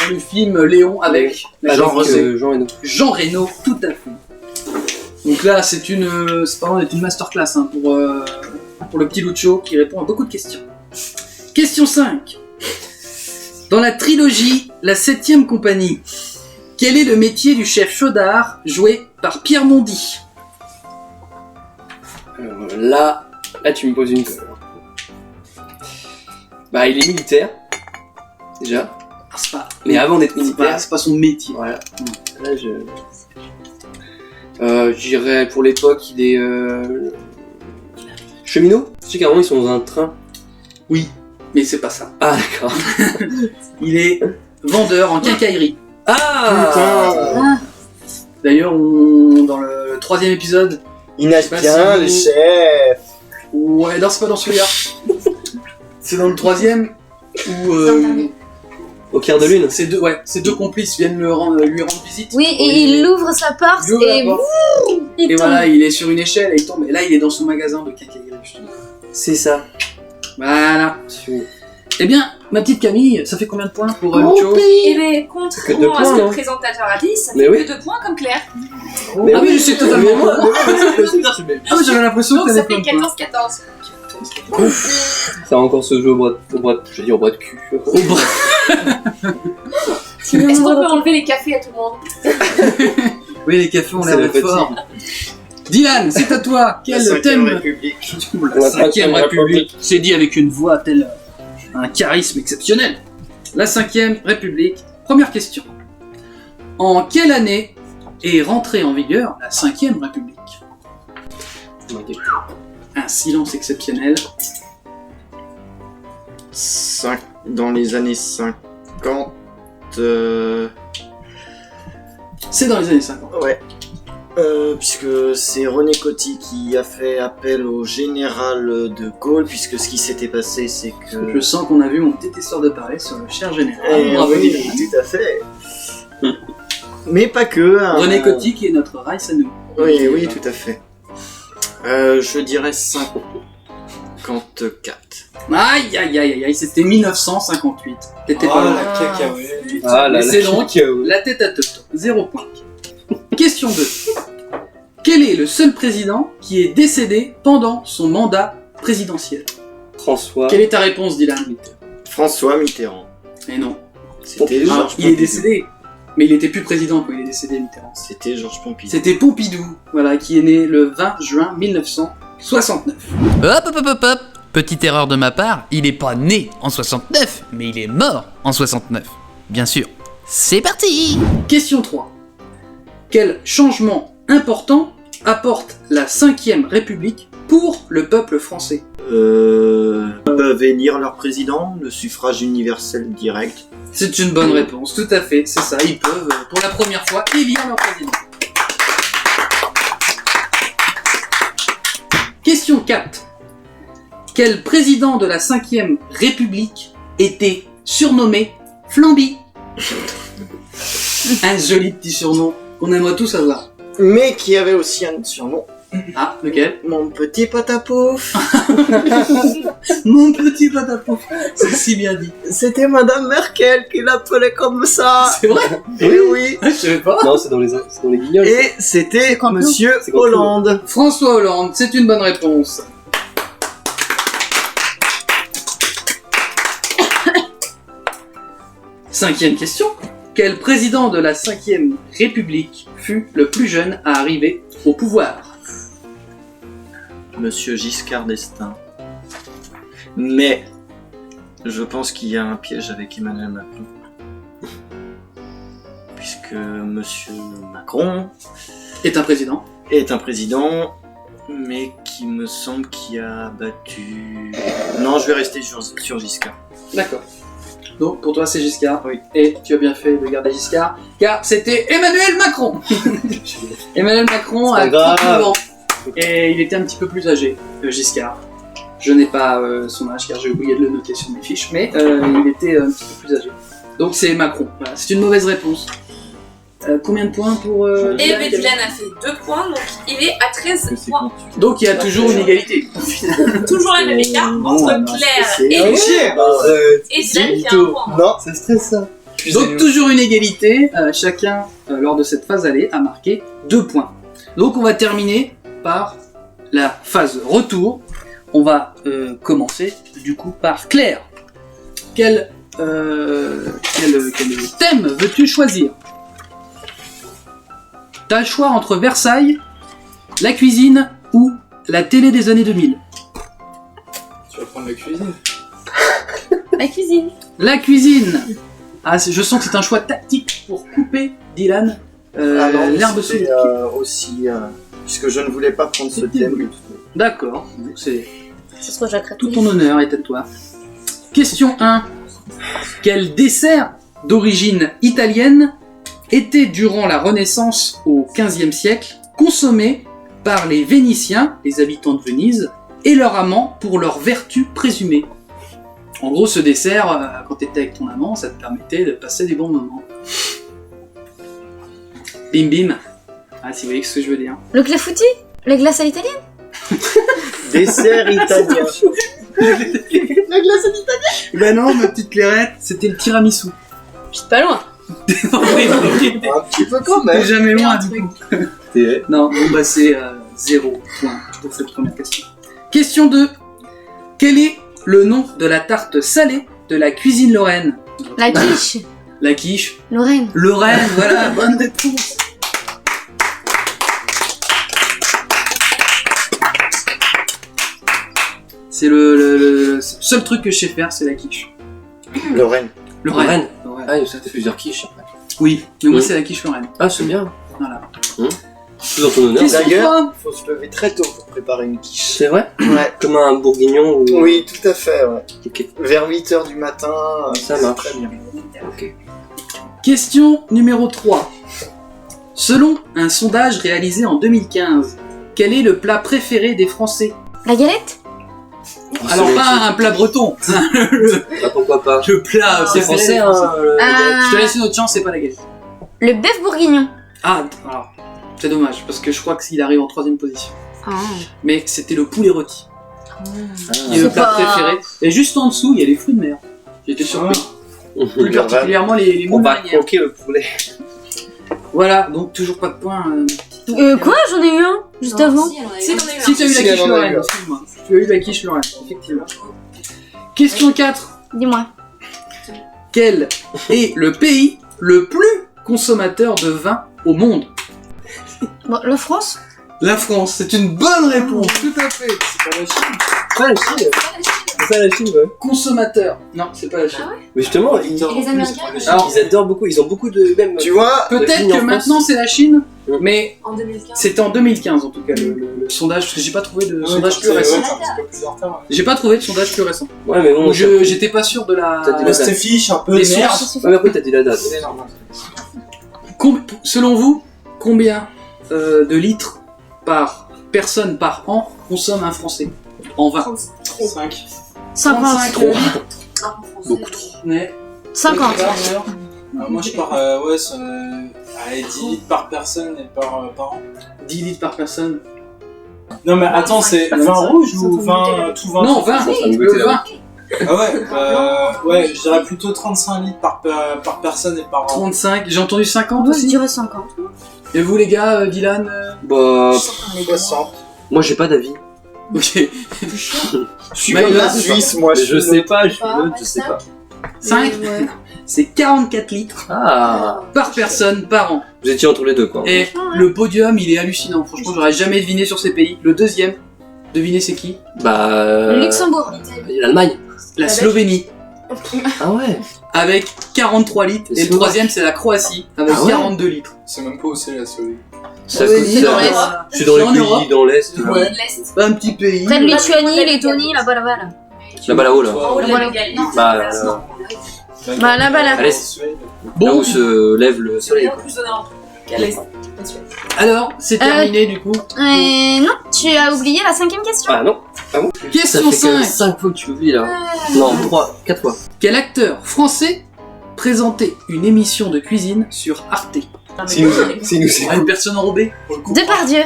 Dans le film Léon avec Jean Reno. Reno. Jean Reno, tout à fait. Donc là, c'est une masterclass hein, pour le petit Lucho qui répond à beaucoup de questions. Question 5. Dans la trilogie La 7ème compagnie, quel est le métier du chef Chaudard joué par Pierre Mondy? Là, tu me poses une colle. Bah, il est militaire. Déjà. Ah, c'est pas, Mais avant d'être c'est militaire. pas, c'est pas son métier. Voilà. Là, je dirais pour l'époque, il est cheminot. Je sais qu'avant ils sont dans un train. Oui, mais c'est pas ça. Ah d'accord. Il est vendeur en quincaillerie. Ah. D'ailleurs, dans le 3ème épisode, Il nage Je sais pas bien, si le vous- chef. ouais, non, c'est pas dans celui-là. C'est dans le 3ème où Dans le dernier. Au clair de lune. ces deux complices viennent lui rendre visite. Oui, et il ouvre sa porte Il ouvre la et porte. il Et tombe. voilà, il est sur une échelle et il tombe. Et là, il est dans son magasin de quincaillerie, justement. C'est ça. Voilà. Eh bien, ma petite Camille, ça fait combien de points pour Lucho? Et bien, contrairement deux à ce points, que non le présentateur a dit, ça Mais fait oui. que 2 points comme Claire. Ah oui, je sais totalement. Mais moi, Ah, mais j'avais l'impression Donc que ça t'avais fait plein de points. 14-14. ça va encore se jouer au bras de cul. Au bras. Est-ce qu'on peut enlever les cafés à tout le monde? Oui, les cafés ont C'est l'air la d'être forts. Dylan, c'est à toi. Quel La 5e thème? République. La 5ème République. C'est dit avec une voix telle un charisme exceptionnel. La 5ème République. Première question. En quelle année est rentrée en vigueur la 5ème République? Un silence exceptionnel. Dans les années 50. C'est dans les années 50. Ouais. Puisque c'est René Coty qui a fait appel au général de Gaulle, puisque ce qui s'était passé, c'est que... Je sens qu'on a vu mon détesteur de parler sur le cher général. Eh Bravo, oui, Dylan. tout à fait. Mais pas que. Hein. René Coty qui est notre Rice à nous. Oui, oui, tout à fait. Je dirais 54. Aïe aïe aïe aïe, c'était 1958. T'étais pas Ah, loin. la cacahuète. Ah là Mais c'est donc la tête à tête. 0 point. Question 2. Quel est le seul président qui est décédé pendant son mandat présidentiel? François. Quelle est ta réponse, Dylan? François Mitterrand. Eh non. C'était Ah, Georges il est Pompidou. décédé. Mais il était plus président quand il est décédé, Mitterrand. C'était Georges Pompidou. C'était Pompidou, voilà, qui est né le 20 juin 1969. Hop hop hop hop hop. Petite erreur de ma part, il est pas né en 69, mais il est mort en 69. Bien sûr. C'est parti. Question 3. Quel changement important apporte la 5ème République pour le peuple français? Peuvent élire leur président, le suffrage universel direct. C'est une bonne réponse, tout à fait, c'est ça, ils peuvent, pour la première fois, élire leur président. Question 4. Quel président de la 5ème République était surnommé Flamby. Un joli petit surnom qu'on aimerait tous avoir. Mais qui avait aussi un autre surnom. Ah, lequel? Mon petit patapouf. Mon petit patapouf. C'est si bien dit. C'était Madame Merkel qui l'appelait comme ça. C'est vrai? Oui, oui. Je savais pas. Non, c'est dans les guignols. Et c'était complot. Monsieur C'est complot. Hollande. François Hollande, c'est une bonne réponse. Cinquième question. Quel président de la 5e République fut le plus jeune à arriver au pouvoir? Monsieur Giscard d'Estaing. Mais je pense qu'il y a un piège avec Emmanuel Macron. Puisque Monsieur Macron Est un président. est un président, mais qui me semble qu'il a battu... Non, je vais rester sur Giscard. D'accord. Donc pour toi c'est Giscard. Oui. Et tu as bien fait de garder Giscard, car c'était Emmanuel Macron. Emmanuel Macron C'est a pas 39 grave. ans. Et il était un petit peu plus âgé que Giscard. Je n'ai pas son âge car j'ai oublié de le noter sur mes fiches, mais il était un petit peu plus âgé. Donc c'est Macron. Voilà, c'est une mauvaise réponse. Combien de points pour... Et Dylan Dylan a fait 2 points, donc il est à 13 points. Donc il y a toujours une égalité. Toujours le même écart entre Claire et Ah Luc. ouais. Et Dylan fait un point. Non, ça stresse ça. Donc toujours une égalité, chacun lors de cette phase aller a marqué 2 points. Donc on va terminer par la phase retour. On va commencer du coup par Claire. Quel thème veux-tu choisir? T'as le choix entre Versailles, la cuisine ou la télé des années 2000. Tu vas prendre la cuisine. La cuisine. La cuisine. Ah, je sens que c'est un choix tactique pour couper Dylan Ah non, mais l'herbe sous le c'était pied. aussi... puisque je ne voulais pas prendre ce thème. D'accord, donc c'est Ça se rejette tout ton honneur et à toi. Question 1. Quel dessert d'origine italienne était durant la Renaissance au XVe siècle consommé par les Vénitiens, les habitants de Venise, et leurs amants pour leur vertu présumée? En gros, ce dessert, quand tu étais avec ton amant, ça te permettait de passer des bons moments. Bim bim. Ah, si vous voyez ce que je veux dire. Le clafoutis? La glace à l'italienne? Dessert italien. Ben non, ma petite Clairette, c'était le tiramisu. Je suis pas loin. Un petit peu quand T'es même. jamais loin du coup. Non, bon bah c'est 0 point pour cette première question. Question 2. Quel est le nom de la tarte salée de la cuisine lorraine? La quiche. La quiche. Lorraine. Lorraine, voilà, bonne réponse. C'est le seul truc que je sais faire, c'est la quiche. Lorraine. Lorraine. Lorraine. Ah, ça fait plusieurs quiches après. Oui, mais moi Oui. c'est la quiche lorraine. Ah, c'est bien. Voilà. Tout dans ton honneur. Question D'ailleurs, 3. faut se lever très tôt pour préparer une quiche. C'est vrai? Ouais. Comme un bourguignon ou... Oui, tout à fait, ouais. Ok. Vers 8h du matin, Ça c'est marche. très bien. Question numéro 3. Selon un sondage réalisé en 2015, quel est le plat préféré des Français? La galette? Alors pas un plat breton, Bah, pourquoi pas? le plat C'est préféré français, des hein. Français. Je te laisse une autre chance, c'est pas la galette. Le bœuf bourguignon. Ah, alors, c'est dommage, parce que je crois qu'il arrive en 3ème position. Ah. Mais c'était le poulet rôti, qui est le C'est plat pas- préféré. Et juste en dessous, il y a les fruits de mer. J'étais surpris. Plus Bien, particulièrement les On moules va marinières. croquer le poulet. Voilà, donc toujours pas de points. Quoi? J'en ai eu un juste avant. Si, on a eu Si tu as eu la Si, quiche elle en a lorraine, eu. excuse-moi. Tu as eu la quiche lorraine, effectivement. Question 4. Dis-moi. Quel est le pays le plus consommateur de vin au monde? Bon, la France? La France, c'est une bonne réponse, tout à fait. C'est pas la Chine. Pas la Chine. C'est pas la Chine, ouais. Consommateur. Non, c'est pas la Chine. Mais justement, Et les Américains Alors, ils adorent beaucoup, ils ont beaucoup de... Même... Tu vois, peut-être vigne en que France. maintenant c'est la Chine, Mm. mais en 2015. c'était en 2015 en tout cas le sondage, parce que j'ai pas trouvé de sondage plus c'est récent. un petit peu plus en retard. J'ai pas trouvé de sondage plus récent. Ouais, mais bon... Donc j'étais pas sûr de la... T'as dit Ouais, c'était fiche un peu. Les mais- sources. Ouais, mais après, t'as dit la date. C'est normal. Selon vous, combien de litres par personne par an consomme un Français en vin? 5. 50. 35 litres. Beaucoup trop. Ouais. 50. Moi je pars à 10 litres par personne et par an. 10 litres par personne. Non mais attends, c'est 20 rouge ou 20 tout 20? Non, 20, le 20. Ah ouais, je dirais plutôt 35 litres par personne et par an. 35, j'ai entendu 50 Moi, je aussi. dirais 50. Et vous les gars, Dylan Bah, 60. Moi, j'ai pas d'avis. Ok. Je suis Maïla, comme la Suisse, moi. je sais pas, je suis Ah, neutre, je sais pas. 5 Ouais. C'est 44 litres Ah, par personne par an. vous étiez entre les deux, quoi. Et le podium, il est hallucinant. Franchement, j'aurais jamais deviné sur ces pays. Le deuxième, devinez c'est qui? Bah, Luxembourg. l'Allemagne. La Slovénie, Ah ouais. avec 43 litres. Et le Slovaque. troisième, c'est la Croatie, avec Ah ouais 42 litres. C'est même pas où c'est la Slovénie. Ça Slovénie, coûte dans ça. l'Est. C'est dans les En pays, Europe. dans l'Est. là. Ouais. L'Est. Un petit pays. Près de Lituanie, Lettonie, là-bas, là-bas. Là. Là-bas, là-haut, là. En haut de la Voilà. Bulgarie. Bah, Bah, là-bas, là. à l'Est. Là Bon, où se lève le soleil. Soleil plus au nord qu'à l'Est. Bien sûr. alors, c'est terminé du coup. Non, tu as oublié la 5e question. Ah non. Ah bon? Question Ça fait 5. 5 fois que tu oublies, là. Non, 3, 4 fois. Quel acteur français présentait une émission de cuisine sur Arte? Si nous c'est Une personne enrobée? Depardieu.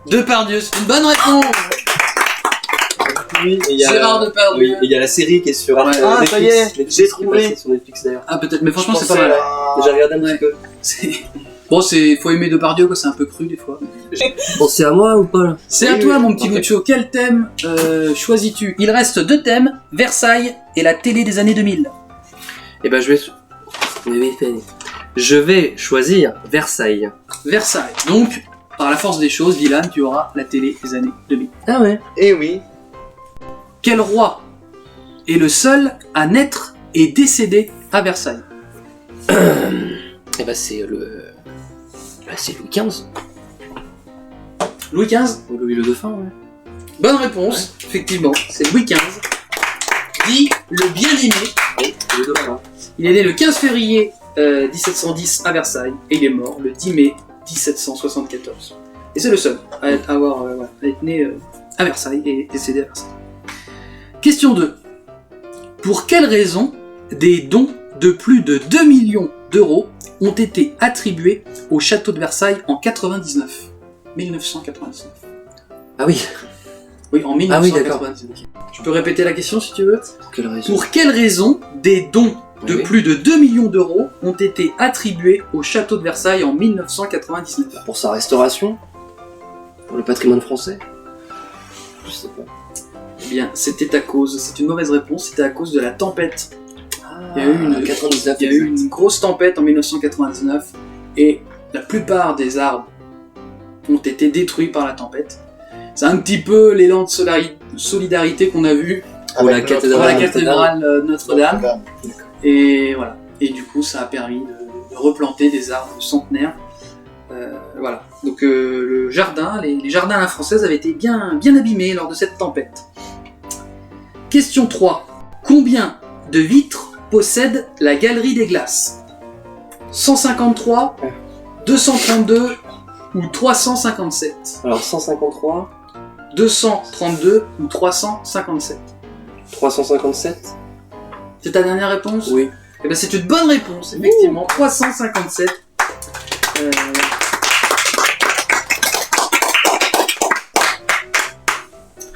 Depardieu, c'est une bonne réponse. Oui, et il y a Gérard Depardieu. oui, et il y a la série qui est sur Ouais. Ah, ça y est, Netflix, j'ai qui est trouvé. passée sur Netflix, d'ailleurs. Ah peut-être, mais franchement Je c'est pas pensais mal. à- J'ai regardé un Ouais. petit peu. C'est- Bon, faut aimer Depardieu, quoi, c'est un peu cru des fois. Bon, c'est à moi ou pas, là? C'est à Oui, toi, oui. mon petit Ok. Lucho. Quel thème choisis-tu? Il reste 2 thèmes, Versailles et la télé des années 2000. Eh ben, je vais choisir Versailles. Versailles. Donc, par la force des choses, Dylan, tu auras la télé des années 2000. Ah ouais. Eh oui. Quel roi est le seul à naître et décéder à Versailles? Eh ben, c'est le... Bah, c'est Louis XV. Louis XV? Ou Louis le Dauphin, ouais. Bonne réponse, effectivement, c'est Louis XV. Dit le bien-aimé. Oui, Louis le Dauphin. Il est né le 15 février 1710 à Versailles et il est mort le 10 mai 1774. Et c'est le seul à être né à Versailles et décédé à Versailles. Question 2. Pour quelle raison des dons de plus de 2 millions d'euros ont été attribués au château de Versailles en 1999. Ah oui. Oui, en Ah oui, 1999. Tu peux répéter la question si tu veux? Pour quelle raison? Pour quelle raison des dons de Oui. plus de 2 millions d'euros ont été attribués au château de Versailles en 1999? Pour sa restauration? Pour le patrimoine français? Je sais pas. Eh bien, c'était à cause, c'est une mauvaise réponse, c'était à cause de la tempête. Il y a eu une- 99. Il y a eu une grosse tempête en 1999 et la plupart des arbres ont été détruits par la tempête. C'est un petit peu l'élan de solidarité qu'on a vu Pour la Avec pour cathédrale. la cathédrale Notre-Dame. Notre-Dame. Et voilà. Et du coup, ça a permis de replanter des arbres centenaires. Voilà. Donc le jardin, les jardins à la française avaient été bien abîmés lors de cette tempête. Question 3. Combien de vitres possède la galerie des glaces? 153, 232 ou 357? Alors 153, 232 ou 357? 357. C'est ta dernière réponse? Oui. Eh ben, c'est une bonne réponse, effectivement. 357.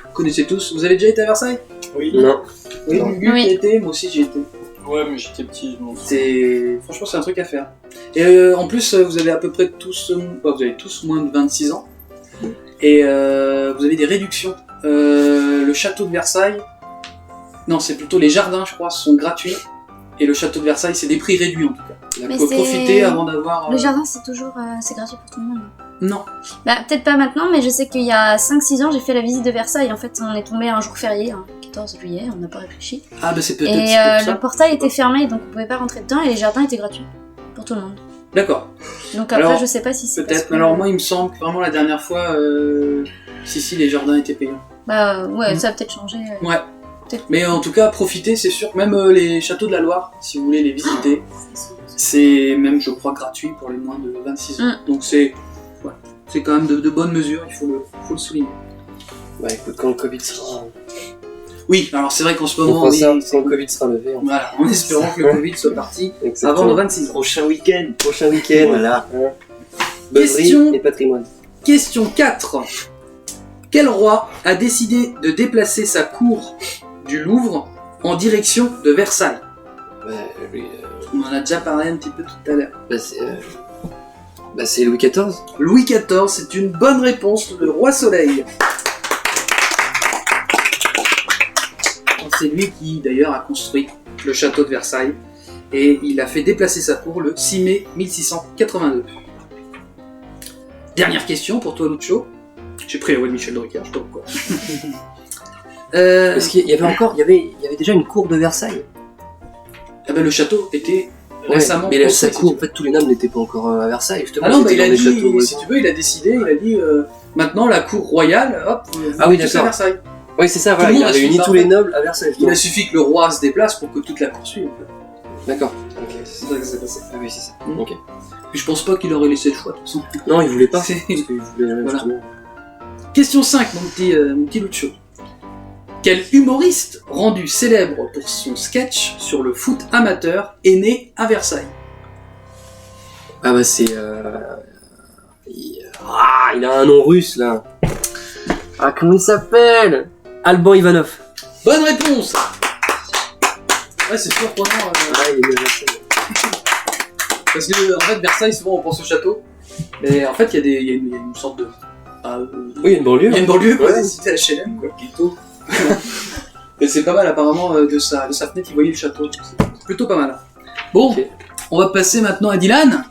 Vous connaissez tous. Vous avez déjà été à Versailles? Oui. Non. Oui. Non. Gugu, Oui. y a été, moi aussi j'y étais. Ouais, mais j'étais petit, je m'en souviens. Franchement, c'est un truc à faire. Et en plus, vous avez à peu près tous, vous avez tous moins de 26 ans. Et vous avez des réductions. Le château de Versailles, non, c'est plutôt les jardins, je crois, sont gratuits. Et le château de Versailles, c'est des prix réduits en tout cas. Il Mais faut c'est- profiter avant d'avoir. Le jardin, c'est toujours c'est gratuit pour tout le monde. Non. Bah, peut-être pas maintenant, mais je sais qu'il y a 5-6 ans, j'ai fait la visite de Versailles. En fait, on est tombé un jour férié, hein, 14 juillet, on n'a pas réfléchi. Ah, bah c'est peut-être Et c'est pour ça. le portail était fermé, donc on pouvait pas rentrer dedans, et les jardins étaient gratuits pour tout le monde. D'accord. Donc après, Alors, je sais pas si c'est. Peut-être. parce que- Alors moi, il me semble que vraiment la dernière fois, si, les jardins étaient payants. Bah ouais, Mm. ça a peut-être changé. Ouais. Mais en tout cas, profitez, c'est sûr. Même les châteaux de la Loire, si vous voulez les visiter, c'est même, je crois, gratuit pour les moins de 26 ans. Donc c'est quand même de bonnes mesures, il faut le souligner. Bah écoute, quand le Covid sera Oui, alors c'est vrai qu'en ce On moment, fera oui, ça c'est- quand le Covid sera levé. voilà, en espérant que le Covid soit parti avant le 26 ans. Prochain week-end. Prochain week-end. Voilà. Question- Et patrimoine. Question 4. Quel roi a décidé de déplacer sa cour du Louvre en direction de Versailles? On en a déjà parlé un petit peu tout à l'heure. C'est Louis XIV. Louis XIV, c'est une bonne réponse, le roi Soleil. C'est lui qui d'ailleurs a construit le château de Versailles et il a fait déplacer sa cour le 6 mai 1682. Dernière question pour toi Lucho. J'ai pris la voix de Michel Drucker, je sais pas pourquoi. Parce qu'il y avait déjà une cour de Versailles. Ah ben, le château était récemment mais sa construit, cour, si en fait, tous les nobles n'étaient pas encore à Versailles, justement. Ah non, bah, c'était il a dans des dit, châteaux, si tu veux, il a décidé, il a dit maintenant la cour royale, hop, Ah oui, tous à d'accord. Versailles. Oui, c'est ça, Tout voilà, le il monde a a réuni suivi tous les parfait. nobles à Versailles, Il justement. a suffi que le roi se déplace pour que toute la cour suive. En fait. D'accord. Ok, C'est ça que ça s'est passé. Ah oui, c'est ça. Mm. Ok. Puis je pense pas qu'il aurait laissé le choix de toute façon. Non, il voulait pas. Parce C'est- qu'il voulait Voilà. justement. Question 5, mon petit Lucho. Quel humoriste rendu célèbre pour son sketch sur le foot amateur est né à Versailles? Ah bah c'est... il a un nom russe, là. Ah, comment il s'appelle? Alban Ivanov. Bonne réponse. Ouais, c'est surprenant. Ah, il est né à Versailles. Parce que en fait, Versailles, souvent on pense au château. Mais en fait, il y a une sorte de. Oui, il y a une banlieue. Il y a une banlieue, quoi, Ouais. des cités HLM, quoi, plutôt. Et c'est pas mal, apparemment, de sa fenêtre, il voyait le château. C'est plutôt pas mal. Bon, Ok. on va passer maintenant à Dylan.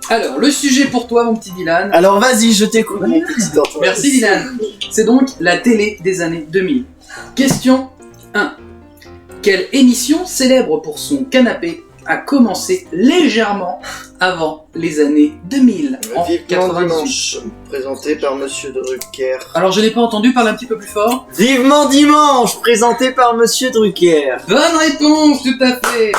Alors, le sujet pour toi, mon petit Dylan. Alors vas-y, je t'écoute, mon petit Antoine. Merci Dylan. C'est donc la télé des années 2000. Question 1. Quelle émission célèbre pour son canapé a commencé légèrement avant les années 2000 en Vivement 98? dimanche, présenté par Monsieur Drucker. Alors je n'ai pas entendu, parle un petit peu plus fort. Vivement dimanche, présenté par Monsieur Drucker. Bonne réponse, tout à fait.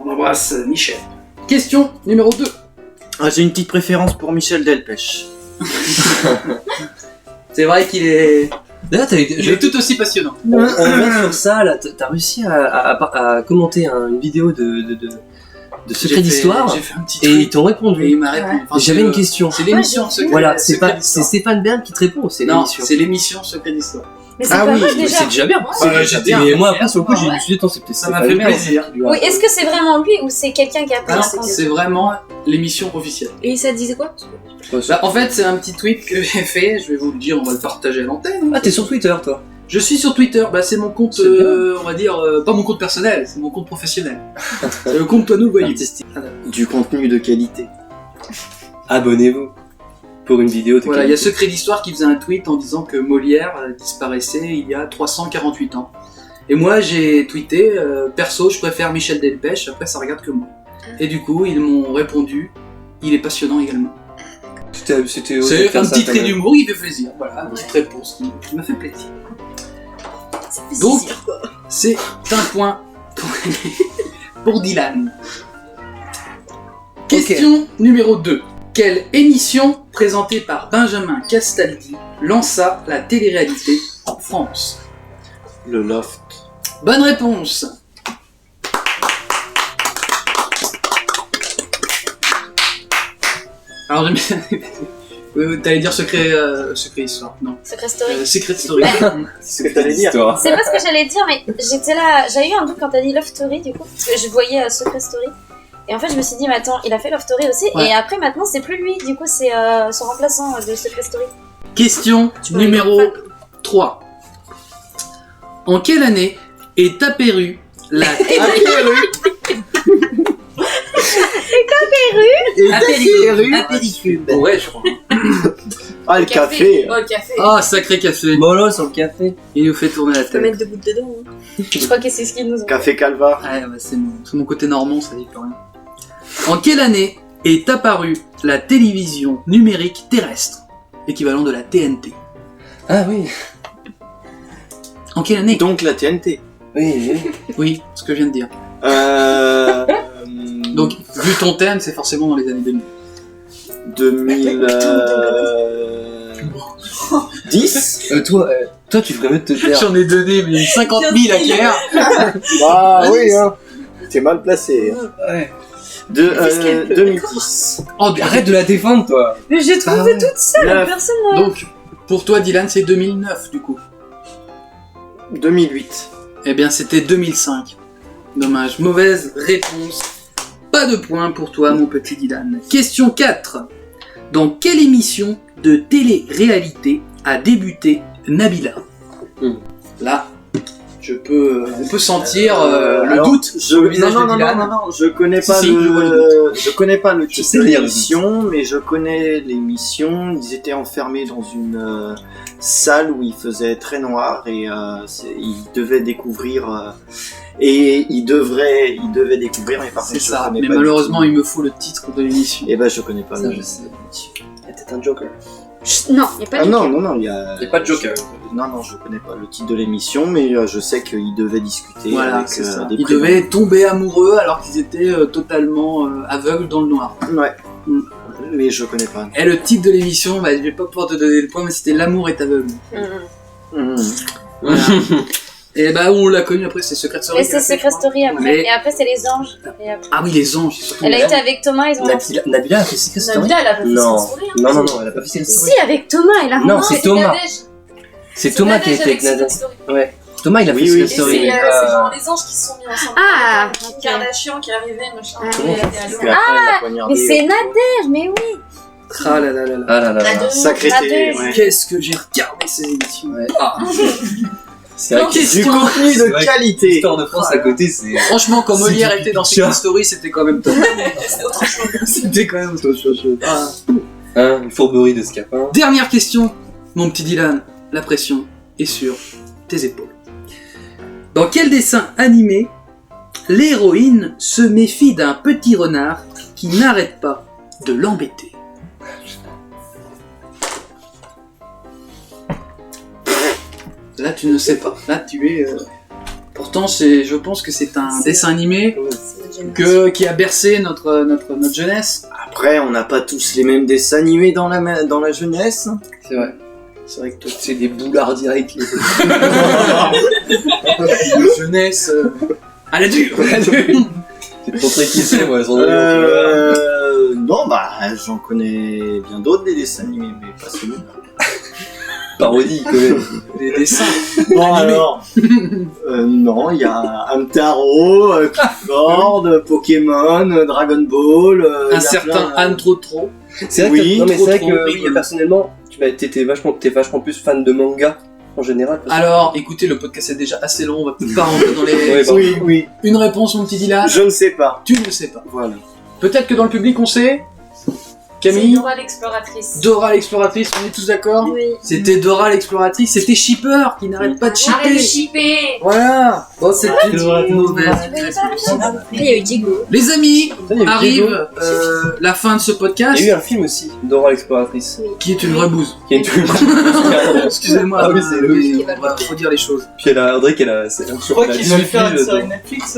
On embrasse Michel. Question numéro 2. Ah, j'ai une petite préférence pour Michel Delpech. C'est vrai qu'il est... Là, Il est tout aussi passionnant. On revient sur ça, là, t'as réussi à commenter une vidéo de Secret d'Histoire, J'ai fait un petit et ils tweet t'ont et répondu. il m'a répondu. Enfin, J'avais c'est une le- question. C'est l'émission Secret Voilà, c'est Secret pas, d'Histoire. c'est Stéphane Bern qui te répond, c'est Non, l'émission. c'est l'émission Secret d'Histoire. Mais c'est Ah pas oui, vrai Mais déjà. c'est déjà bien. J'étais bien. Mais moi, après, sur le coup, Ouais. j'ai dit, attends, c'est peut-être Ça m'a Stéphane fait Bern. plaisir. Oui, est-ce que c'est vraiment lui ou c'est quelqu'un qui a pris Ah non, la c'est vraiment l'émission officielle. Et ça disait quoi? Bah, en fait, c'est un petit tweet que j'ai fait, je vais vous le dire, on va le partager à l'antenne. Ah, t'es sur Twitter, toi. Je suis sur Twitter, bah, c'est mon compte, C'est bien. on va dire, pas mon compte personnel, c'est mon compte professionnel. C'est le compte toi nous voyez. Artistique. Du contenu de qualité. Abonnez-vous pour une vidéo de Voilà, il y a qualité. Secret d'Histoire qui faisait un tweet en disant que Molière disparaissait il y a 348 ans. Et moi j'ai tweeté, perso je préfère Michel Delpech, après ça regarde que moi. Et du coup ils m'ont répondu, il est passionnant également. C'était C'est faire un ça, petit quand trait même. d'humour qui fait plaisir, voilà, une petite réponse qui m'a fait plaisir. Donc, c'est un point pour Dylan. Question numéro 2. Quelle émission présentée par Benjamin Castaldi lança la télé-réalité en France? Le loft. Bonne réponse. Alors, t'allais dire secret histoire, non. Secret Story. Secret Story. C'est ce que t'allais dire. Histoire. C'est pas ce que j'allais dire, mais j'étais là, j'avais eu un doute quand t'as dit Love Story du coup, parce que je voyais Secret Story. Et en fait, je me suis dit, mais attends, il a fait Love Story aussi, Ouais. et après maintenant, c'est plus lui, du coup, c'est son remplaçant de Secret Story. Question peux numéro aller 3. En quelle année est apparue la Apéricube. Ouais, je crois. Ah, le café. Oh, le café. Ah, sacré café. Mollo sur le café. Il nous fait tourner la Tu peux tête. mettre 2 gouttes dedans. Hein. Je crois que c'est ce qu'ils nous ont. Café Calva. Ouais, bah, c'est mon côté normand, ça dit plus rien. En quelle année est apparue la télévision numérique terrestre, équivalent de la TNT? Ah oui. En quelle année? Donc la TNT. Oui, oui. Oui, ce que je viens de dire. Donc Donc, vu ton thème, c'est forcément dans les années 2000. 2000. 10. Toi, tu ferais mieux de te taire. J'en ai donné mais 50 000 à Claire. Ah oui, hein. T'es mal placé. Ouais. 2010. Oh, mais arrête de la défendre, toi. Mais j'ai trouvé toute seule, Neuf. personne. Donc, pour toi, Dylan, c'est 2009 du coup. 2008. Eh bien, c'était 2005. Dommage, mauvaise réponse. Pas de points pour toi, mon petit Dylan. Question 4. Dans quelle émission de télé-réalité a débuté Nabila? Là, on peut sentir le Alors, doute sur le visage de Dylan. Non, je connais pas Si, je vois je connais pas le titre sais de lire le l'émission, mais je connais l'émission. Ils étaient enfermés dans une salle où il faisait très noir et ils devaient découvrir et ils devaient découvrir, mais par C'est contre je ça, connais mais pas malheureusement, du il me faut le titre de l'émission. tout. Et ben je connais pas. Ça, le- je sais. Il y a peut-être un Joker. Chut, non, y a pas Ah de non, il y a. Il y a pas de Joker. Non, je connais pas le titre de l'émission, mais je sais qu'ils devaient discuter Voilà, avec c'est ça. des Ils prénoms. devaient tomber amoureux alors qu'ils étaient totalement aveugles dans le noir. Ouais. Mm. Mais je connais pas. Et le titre de l'émission, bah, je vais pas pouvoir te donner le point, mais c'était L'amour est aveugle. Mm. Voilà. Et bah on l'a connu après, c'est Secret Story. Et c'est Secret Story après. Mais- Et après, c'est les anges. Et après- Ah oui, les anges, c'est surtout Elle les a anges. été avec Thomas, ils ont Nabila a fait Secret Story. Nabila, elle a pas fait Non. Secret Story, hein. Non, elle a pas fait Secret Story. Si, avec Thomas, elle a Non, c'est c'était Thomas. Nadège. C'est Thomas qui a été avec Secret Nadège. Story. Ouais. Thomas, il a Oui, fait oui. Secret Et Story. c'est mais c'est pas- genre les anges qui se sont mis ensemble. Ah, Kim ok. Kardashian qui est arrivée, machin. Ah, Elle oui. était à Parce Londres. qu'après, elle l'a poignardé. Mais c'est Nadège, mais oui. Ah là là là là. Ah là là là. Nadège. Sacré télé, Nadège. ouais. Qu'est-ce que j'ai regardé ces émissions. Ouais. Ah. C'est vrai que Du Question. contenu C'est de vrai que qualité. l'histoire de France à côté, c'est. Franchement, quand C'est Molière du était dans picture. Secret Story, c'était quand même top. C'est autre chose. C'était quand même autre chose. Ah. Hein, une fourberie de Scapin. Dernière question, mon petit Dylan. La pression est sur tes épaules. Dans quel dessin animé l'héroïne se méfie d'un petit renard qui n'arrête pas de l'embêter? Là, tu ne sais pas. Là, tu es. Pourtant, je pense que c'est un dessin animé qui a bercé notre jeunesse. Après, on n'a pas tous les mêmes dessins animés dans la jeunesse. C'est vrai. C'est vrai que toi, c'est des boulards directs. Les... Jeunesse. À la dure. C'est pour montrer qui c'est, moi, son Non, bah, j'en connais bien d'autres des dessins animés, mais pas celui-là. parodie, quand même. Les dessins. Bon, Animé. alors. Non, il y a Hamtaro, Clifford, Pokémon, Dragon Ball. Un il y a certain plein, Anne trop. C'est vrai Oui, que, non, mais trop, c'est vrai trop que rigolo. personnellement, t'es vachement plus fan de manga en général. parce que- Alors, écoutez, le podcast est déjà assez long, on va peut-être pas rentrer dans les... Ouais, bah. Oui, oui, Une réponse, mon petit Dylan. je ne sais pas. Tu ne le sais pas. Voilà. Peut-être que dans le public, on sait. C'est Camille, Dora l'exploratrice. Dora l'exploratrice, on est tous d'accord? Oui. C'était Dora l'exploratrice, c'était Shipper qui n'arrête pas de Arrête de shipper. shipper. Voilà. Bon, c'est une mauvaise réflexion. Après, il y a eu Diego. Les amis, Il y a eu arrive Diego. la fin de ce podcast, Il y a eu un film aussi, Dora l'exploratrice. qui est une vraie bouse. Qui est une... Excusez-moi, Ah oui, c'est oui, on va redire les choses. Puis elle a, André, qu'elle a. Je crois qu'ils veulent faire une série Netflix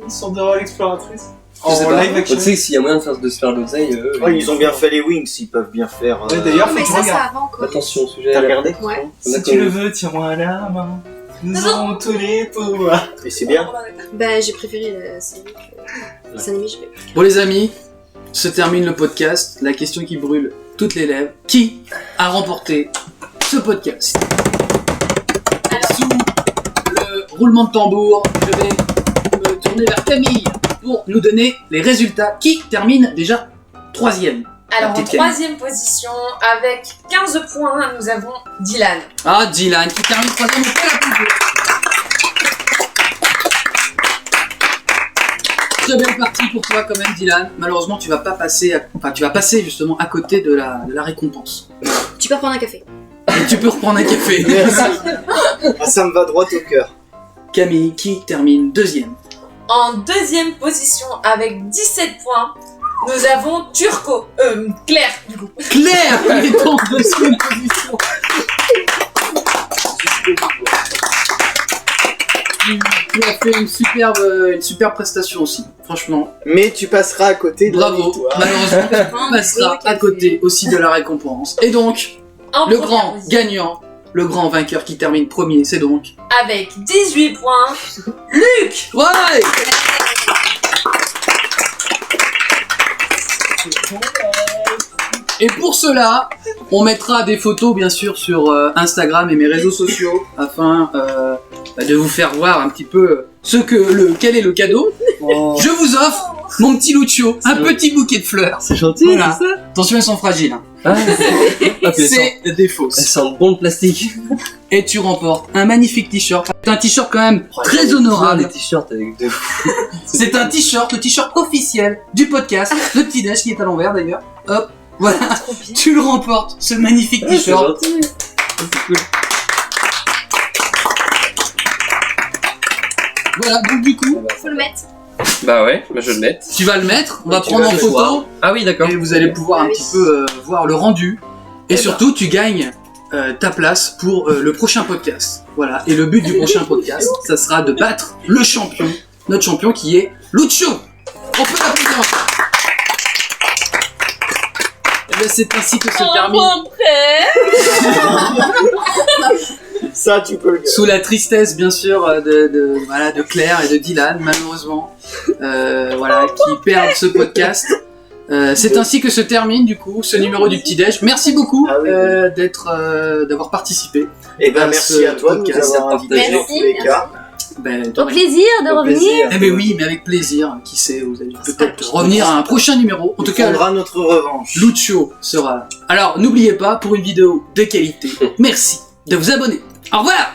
sur Dora l'exploratrice. Je sais En pas. live action. Tu sais que s'il y a moyen de se faire l'oseille. Ouais, ils ont bien fait les Wings, ils peuvent bien faire. Ouais, d'ailleurs, Non, mais faut que je ça regarde. va encore. Attention, sujet. T'as regardé? Ouais. Si tu le veux, tiens-moi la main. Nous aurons tous les pouvoirs. Et c'est bien. Bah, j'ai préféré la série que les animés, je vais. Bon les amis, se termine le podcast. La question qui brûle toutes les lèvres. Qui a remporté ce podcast? Sous le roulement de tambour, je vais me tourner vers Camille pour nous donner les résultats. Qui termine déjà 3ème? Alors en petite Camille. 3ème position, avec 15 points, nous avons Dylan. Ah, Dylan qui termine 3ème. On peut l'applaudir. Très belle partie pour toi quand même, Dylan. Malheureusement, tu vas pas passer, tu vas passer justement à côté de la récompense. Tu peux reprendre un café. Et tu peux reprendre un café. Ah, ça me va droit au cœur. Camille qui termine 2ème. En 2ème position, avec 17 points, nous avons Turco. Claire, du coup. Claire qui est en 2ème position. Tu as fait une superbe prestation aussi, franchement. Mais tu passeras à côté de la Bravo. victoire. Malheureusement, tu Prends passeras un à côté aussi de la récompense. Et donc, En le première grand position. gagnant, le grand vainqueur qui termine premier, c'est donc... Avec 18 points, Luc. Ouais. Et pour cela, on mettra des photos bien sûr sur Instagram et mes réseaux sociaux afin de vous faire voir un petit peu quel est le cadeau. Je vous offre mon petit Lucio, un petit bouquet de fleurs. C'est gentil, Voilà. c'est ça? Attention, elles sont fragiles. Hein. Ah, C'est des elles fausses. sentent bon le plastique. Et tu remportes un magnifique t-shirt. C'est un t-shirt quand même très Des honorable. t-shirts avec deux. C'est un t-shirt, le t-shirt officiel du podcast, le petit déj qui est à l'envers d'ailleurs. Hop, voilà. Trop bien. Tu le remportes, ce magnifique C'est t-shirt. gentil. C'est cool. Voilà, donc du coup, Faut le mettre. Bah ouais, bah je vais le mettre. tu vas le mettre, on va Tu prendre vas en le photo voir. Ah oui, d'accord. et vous allez pouvoir un petit peu voir le rendu. Et Eh surtout, tu gagnes ta place pour le prochain podcast. Voilà, et le but du prochain podcast, ça sera de battre le champion, notre champion qui est Lucio. On peut l'applaudir. Et bien c'est ainsi que se termine, Ça, tu peux le dire. sous la tristesse bien sûr de Claire et de Dylan, malheureusement, voilà, qui perdent ce podcast. C'est ainsi que se termine du coup ce numéro du petit déj. Merci beaucoup Ah oui. d'avoir participé. Et ben à merci ce à toi de nous podcast. avoir invités dans Merci. tous les cas. Ben, Au plaisir de Au revenir. plaisir. eh ben oui, mais avec plaisir. Qui sait, vous allez peut-être revenir à un prochain numéro. En tout On cas, prendra notre revanche. Lucio sera là. Alors n'oubliez pas, pour une vidéo de qualité, merci de vous abonner. Au revoir.